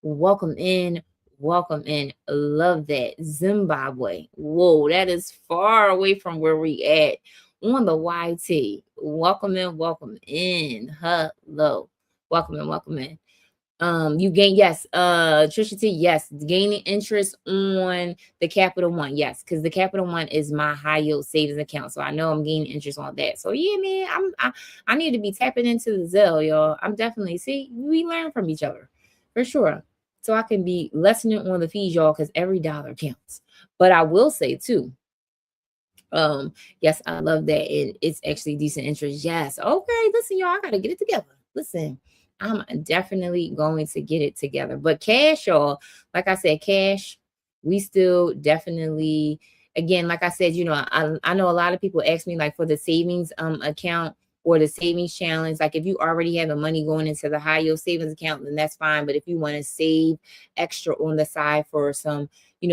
Welcome in. Welcome in. Love that. Zimbabwe. Whoa, that is far away from where we at on the YT. Welcome in. Welcome in. Hello. Welcome in. Welcome in. You gain, yes, Trisha T, yes, gaining interest on the Capital One, yes, because the Capital One is my high yield savings account, so I know I'm gaining interest on that. So yeah, man, I need to be tapping into the Zelle, y'all. I'm definitely, see, we learn from each other for sure. So I can be lessening on the fees, y'all, because every dollar counts. But I will say too, yes, I love that. It's actually decent interest. Yes. Okay. Listen, y'all, I gotta get it together. Listen, I'm definitely going to get it together. But cash, y'all, like I said, cash, we still definitely, again, like I said, I know a lot of people ask me like for the savings account or the savings challenge. Like if you already have the money going into the high yield savings account, then that's fine. But if you want to save extra on the side for some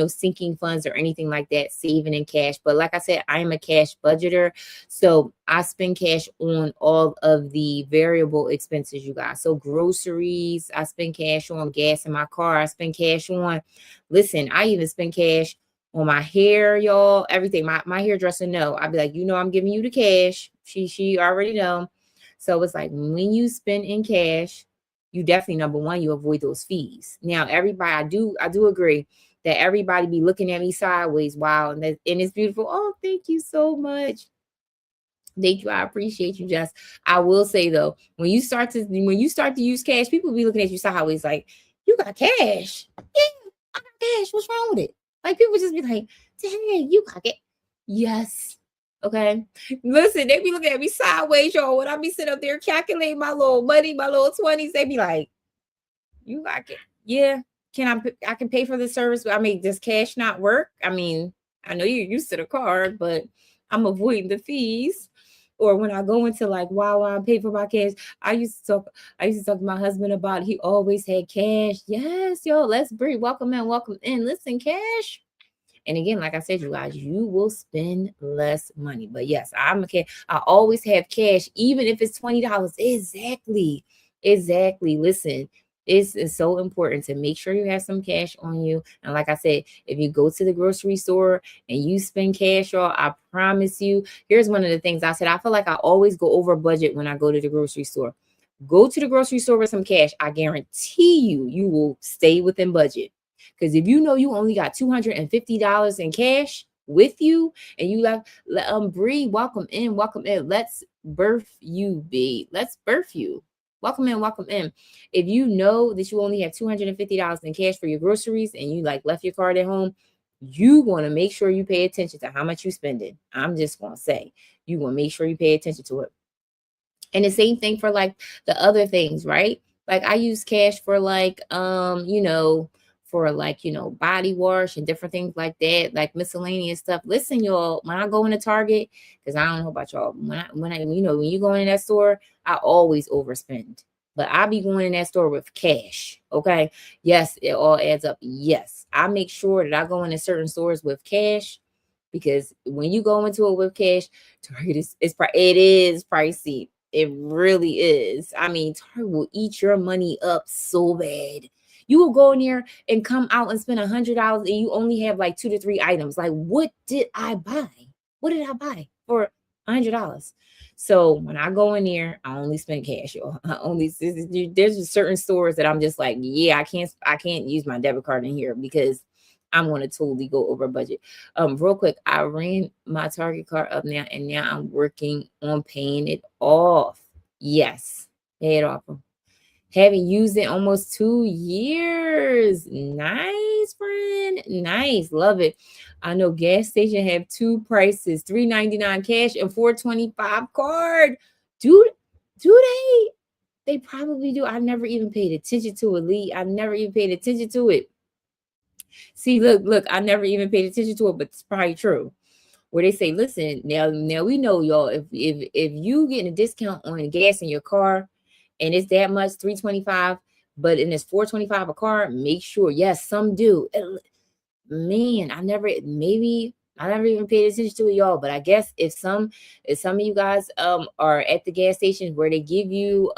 sinking funds or anything like that, saving in cash. But like I said, I'm a cash budgeter. So I spend cash on all of the variable expenses, you guys. So groceries, I spend cash on gas in my car. I spend cash on, listen, I even spend cash on my hair, y'all, everything. My hairdresser know. I'd be like, I'm giving you the cash. She already know. So it's like when you spend in cash, you definitely, number one, you avoid those fees. Now, everybody, I do agree that everybody be looking at me sideways. Wow. And it's beautiful. Oh, thank you so much. Thank you. I appreciate you, Jess. I will say though, when you start to use cash, people be looking at you sideways like, you got cash. Yeah, I got cash. What's wrong with it? Like people just be like, dang, you got it. Yes. Okay. Listen, they be looking at me sideways, y'all. When I be sitting up there calculating my little money, my little 20s, they be like, you got it. Yeah. I can pay for the service. I mean, does cash not work? I mean, I know you're used to the card, but I'm avoiding the fees. Or when I go into like, wow, I pay for my cash. I used to talk to my husband about it. He always had cash. Yes, yo, let's breathe. Welcome in. Listen, cash. And again, like I said, you guys, you will spend less money. But yes, I always have cash, even if it's $20. Exactly. Exactly. Listen, it's so important to make sure you have some cash on you. And like I said, if you go to the grocery store and you spend cash, y'all, I promise you, here's one of the things I said. I feel like I always go over budget when I go to the grocery store. Go to the grocery store with some cash. I guarantee you will stay within budget. Because if you know you only got $250 in cash with you and you Bree, welcome in. Let's birth you, B. Let's birth you. Welcome in. If you know that you only have $250 in cash for your groceries and you like left your card at home, you want to make sure you pay attention to how much you spending. I'm just going to say, you want to make sure you pay attention to it. And the same thing for like the other things, right? Like I use cash for like, for like, body wash and different things like that, like miscellaneous stuff. Listen, y'all, when I go into Target, because I don't know about y'all, when you go in that store, I always overspend. But I be going in that store with cash. Okay. Yes, it all adds up. Yes. I make sure that I go into certain stores with cash because when you go into it with cash, Target it is pricey. It really is. I mean, Target will eat your money up so bad. You will go in there and come out and spend $100 and you only have like 2 to 3 items. Like, what did I buy? What did I buy for $100? So when I go in there, I only spend cash, y'all. There's just certain stores that I'm just like, yeah, I can't use my debit card in here because I'm going to totally go over budget. Real quick, I ran my Target card up now, and now I'm working on paying it off. Yes, pay it off. Haven't used it almost 2 years. Nice, friend. Nice. Love it. I know gas station have 2 prices, $3.99 cash and $4.25 card. Do they? They probably do. I never even paid attention to it, Lee. I never even paid attention to it. See, look, I never even paid attention to it, but it's probably true. Where they say, listen, now we know, y'all, if you getting a discount on gas in your car and it's that much, $3.25, but and it's $4.25 a car, make sure, yes, some do. Man, I never, maybe I never even paid attention to it, y'all. But I guess if some of you guys are at the gas stations where they give you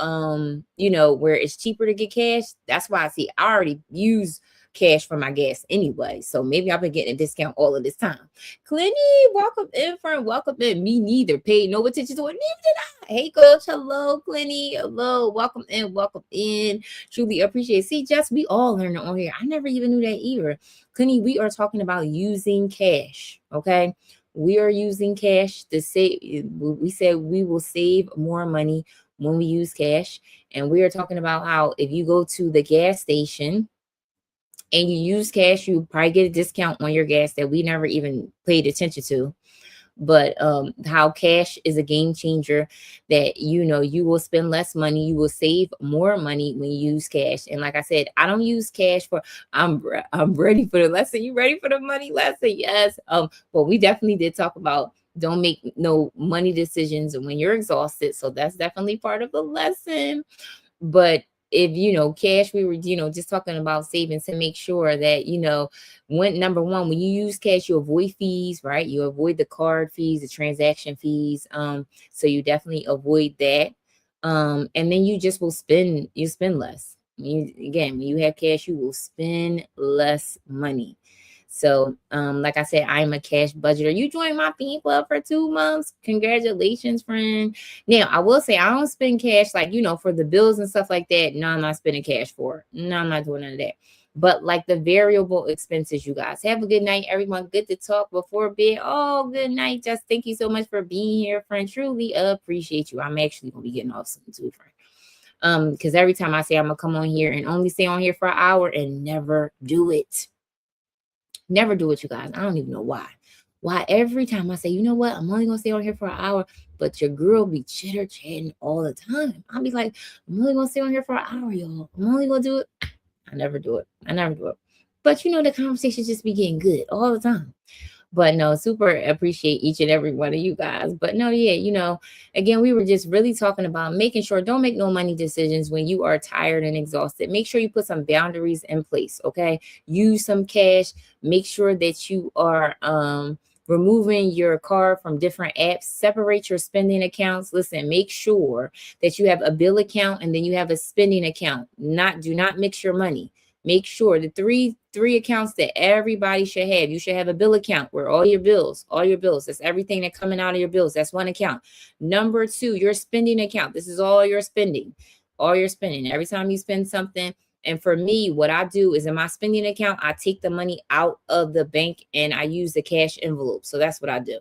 you know, where it's cheaper to get cash, that's why I see I already use cash for my gas anyway. So maybe I've been getting a discount all of this time. Clinty, welcome in, friend. Welcome in. Me neither. Paid no attention to it. Neither did I. Hey, coach. Hello, Clinty. Hello. Welcome in. Welcome in. Truly appreciate it. See, Jess, we all learning on here. I never even knew that either. Clinty, we are talking about using cash. Okay. We are using cash to save. We said we will save more money when we use cash. And we are talking about how if you go to the gas station and you use cash, you probably get a discount on your gas that we never even paid attention to. But how cash is a game changer, that you know you will spend less money, you will save more money when you use cash. And like I said, I don't use cash for I'm ready for the lesson. You ready for the money lesson? Yes. But we definitely did talk about don't make no money decisions when you're exhausted. So that's definitely part of the lesson. But if you know cash, we were, you know, just talking about savings to make sure that, you know, when number one, when you use cash, you avoid fees, right? You avoid the card fees, the transaction fees. So you definitely avoid that. And then you just will spend less. Again, when you have cash, you will spend less money. So, like I said, I'm a cash budgeter. You joined my theme club for 2 months. Congratulations, friend. Now, I will say I don't spend cash like, you know, for the bills and stuff like that. No, I'm not spending cash for it. No, I'm not doing none of that. But like the variable expenses, you guys. Have a good night, everyone. Good to talk before bed. Oh, good night. Just thank you so much for being here, friend. Truly appreciate you. I'm actually gonna be getting off soon too, friend. Because every time I say I'm gonna come on here and only stay on here for an hour and never do it. Never do it, you guys. I don't even know why. Why every time I say, you know what, I'm only gonna stay on here for an hour, but your girl be chitter chatting all the time. I'll be like, I'm only gonna stay on here for an hour, y'all. I'm only gonna do it. I never do it. I never do it. But you know, the conversations just be getting good all the time. But no, super appreciate each and every one of you guys. But no, yeah, you know, again, we were just really talking about making sure don't make no money decisions when you are tired and exhausted. Make sure you put some boundaries in place, okay? Use some cash. Make sure that you are removing your card from different apps. Separate your spending accounts. Listen, make sure that you have a bill account and then you have a spending account. Do not mix your money. Make sure the three accounts that everybody should have. You should have a bill account where all your bills, that's everything that coming out of your bills. That's one account. Number two, your spending account. This is all your spending. All your spending. Every time you spend something. And for me, what I do is in my spending account, I take the money out of the bank and I use the cash envelope. So that's what I do.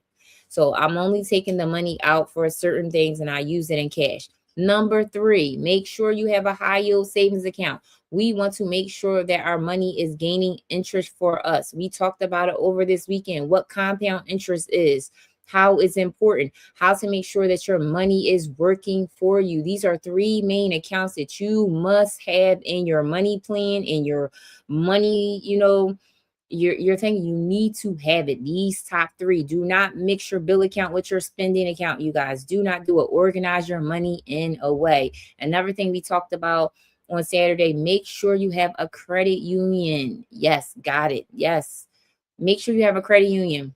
So I'm only taking the money out for certain things and I use it in cash. Number three, make sure you have a high yield savings account. We want to make sure that our money is gaining interest for us. We talked about it over this weekend, what compound interest is, how it's important, how to make sure that your money is working for you. These are three main accounts that you must have in your money plan, in your money, you know, you're thinking you need to have it. These top three. Do not mix your bill account with your spending account, you guys. Do not do it. Organize your money in a way. Another thing we talked about on Saturday, make sure you have a credit union. Yes, got it. Yes. Make sure you have a credit union.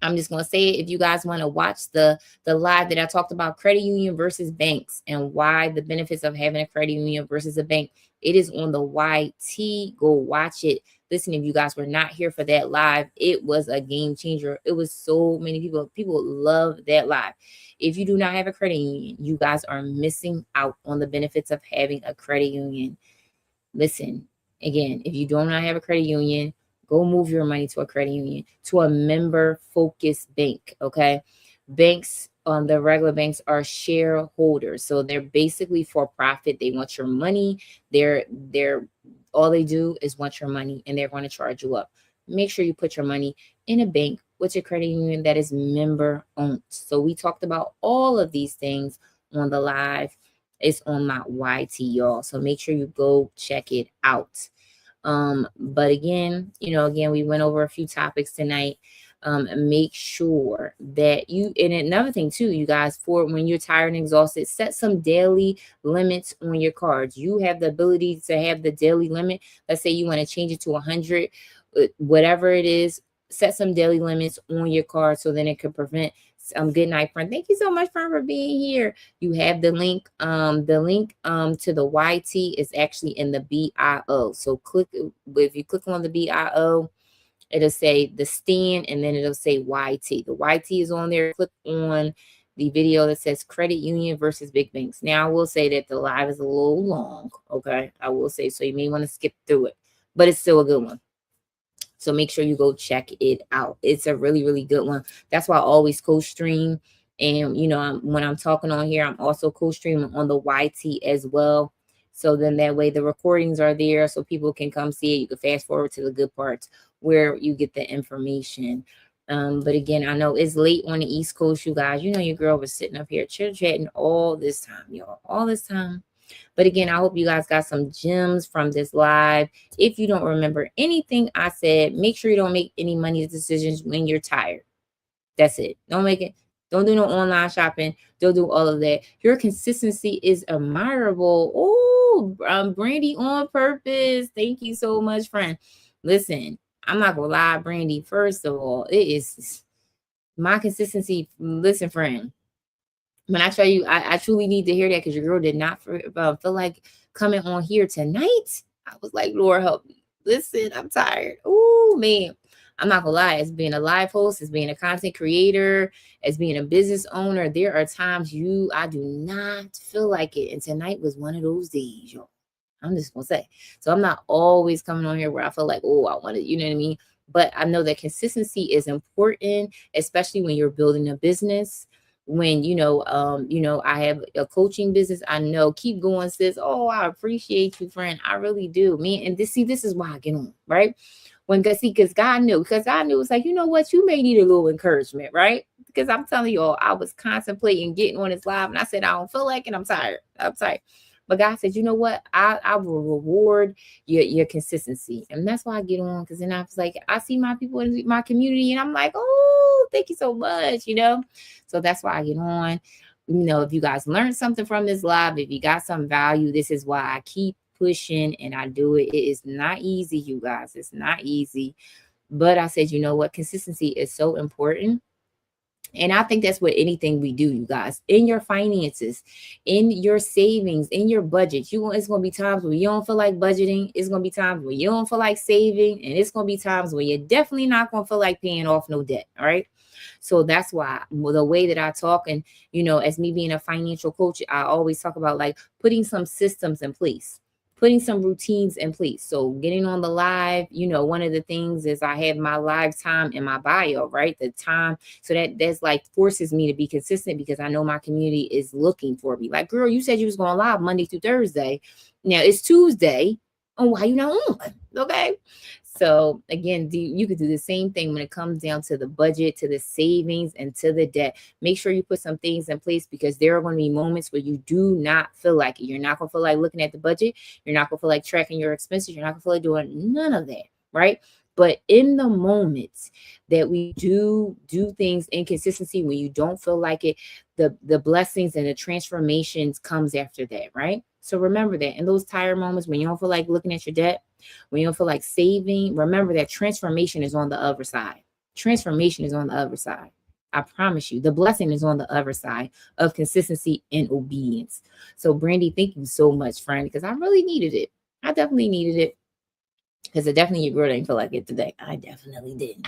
I'm just going to say it. If you guys want to watch the live that I talked about credit union versus banks and why the benefits of having a credit union versus a bank, it is on the YT. Go watch it. Listen, if you guys were not here for that live, it was a game changer. It was so many people love that live. If you do not have a credit union, you guys are missing out on the benefits of having a credit union. Listen, again, if you do not have a credit union, go move your money to a credit union, to a member focused bank. Okay. Banks, the regular banks are shareholders. So they're basically for profit. They want your money. They're all they do is want your money and they're going to charge you up. Make sure you put your money in a bank with a credit union that is member owned. So we talked about all of these things on the live. It's on my YT, y'all. So make sure you go check it out. But again, we went over a few topics tonight. Make sure that and another thing too, you guys, for when you're tired and exhausted, set some daily limits on your cards. You have the ability to have the daily limit. Let's say you want to change it to 100, whatever it is. set some daily limits on your card so then it could prevent good night, friend. Thank you so much, friend, for being here. You have the link. To the YT is actually in the BIO. So click, if you click on the BIO, it'll say the stand and then it'll say YT. The YT is on there. Click on the video that says credit union versus big banks. Now I will say that the live is a little long. Okay. I will say, so you may want to skip through it, but it's still a good one. So make sure you go check it out. It's a really, really good one. That's why I always co-stream. And, when I'm talking on here, I'm also co-streaming on the YT as well. So then that way the recordings are there so people can come see it. You can fast forward to the good parts where you get the information. But again, I know it's late on the East Coast, you guys. Your girl was sitting up here chit-chatting all this time, y'all. All this time. But again, I hope you guys got some gems from this live. If you don't remember anything I said, make sure you don't make any money decisions when you're tired. That's it. Don't make it. Don't do no online shopping. Don't do all of that. Your consistency is admirable. Oh, Brandy on purpose. Thank you so much, friend. Listen, I'm not gonna lie, Brandy. First of all, it is my consistency. Listen, friend. When I tell you, I truly need to hear that because your girl did not feel like coming on here tonight. I was like, Lord, help me. Listen, I'm tired. Oh, man. I'm not going to lie. As being a live host, as being a content creator, as being a business owner, there are times I do not feel like it. And tonight was one of those days, y'all. I'm just going to say. So I'm not always coming on here where I feel like, oh, I want to, you know what I mean? But I know that consistency is important, especially when you're building a business. When I have a coaching business, I know, keep going, sis. Oh, I appreciate you, friend. I really do, man. And this is why I get on, right? Because God knew it's like, you know what, you may need a little encouragement, right? Because I'm telling you all, I was contemplating getting on this live and I said, I don't feel like it. I'm tired. But God said, you know what? I will reward your consistency. And that's why I get on. Because then I was like, I see my people in my community and I'm like, oh, thank you so much, So that's why I get on. If you guys learned something from this live, if you got some value, this is why I keep pushing and I do it. It is not easy, you guys. It's not easy. But I said, you know what? Consistency is so important. And I think that's what anything we do, you guys, in your finances, in your savings, in your budget. It's going to be times where you don't feel like budgeting. It's going to be times where you don't feel like saving. And it's going to be times where you're definitely not going to feel like paying off no debt. All right. So that's why the way that I talk and, as me being a financial coach, I always talk about like putting some systems in place, putting some routines in place. So getting on the live, one of the things is I have my live time in my bio, right? The time. So that's like forces me to be consistent because I know my community is looking for me. Like, girl, you said you was going live Monday through Thursday. Now it's Tuesday. Oh, why you not on? Okay. So again, you could do the same thing when it comes down to the budget, to the savings, and to the debt. Make sure you put some things in place because there are going to be moments where you do not feel like it. You're not going to feel like looking at the budget. You're not going to feel like tracking your expenses. You're not going to feel like doing none of that, right? But in the moments that we do things in consistency, when you don't feel like it, the blessings and the transformations comes after that, right? So remember that in those tired moments when you don't feel like looking at your debt, when you don't feel like saving, remember that transformation is on the other side. Transformation is on the other side. I promise you, the blessing is on the other side of consistency and obedience. So Brandy, thank you so much, friend, because I really needed it. I definitely needed it. Because I definitely, your girl didn't feel like it today. I definitely didn't.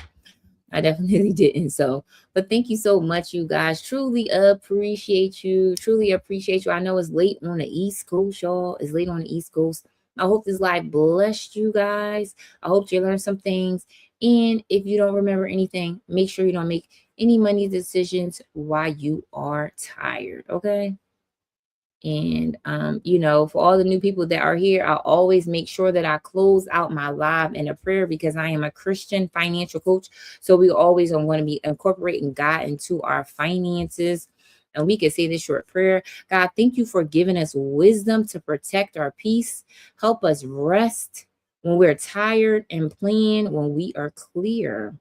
So, but thank you so much, you guys. Truly appreciate you. I know it's late on the East Coast, y'all. It's late on the East Coast. I hope this live blessed you guys. I hope you learned some things. And if you don't remember anything, make sure you don't make any money decisions while you are tired. Okay. And, for all the new people that are here, I'll always make sure that I close out my live in a prayer because I am a Christian financial coach. So we always want to be incorporating God into our finances. And we can say this short prayer. God, thank you for giving us wisdom to protect our peace. Help us rest when we're tired and plan when we are clear.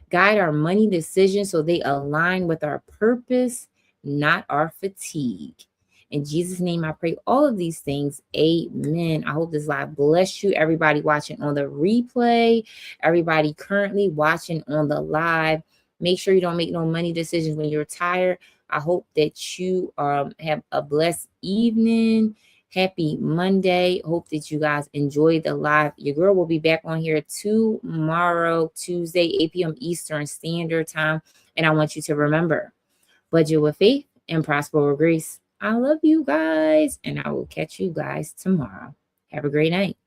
Guide our money decisions so they align with our purpose, not our fatigue. In Jesus' name, I pray all of these things. Amen. I hope this live bless you. Everybody watching on the replay, everybody currently watching on the live. Make sure you don't make no money decisions when you're tired. I hope that you have a blessed evening. Happy Monday. Hope that you guys enjoy the live. Your girl will be back on here tomorrow, Tuesday, 8 p.m. Eastern Standard Time. And I want you to remember, budget with faith and prosper with grace. I love you guys, and I will catch you guys tomorrow. Have a great night.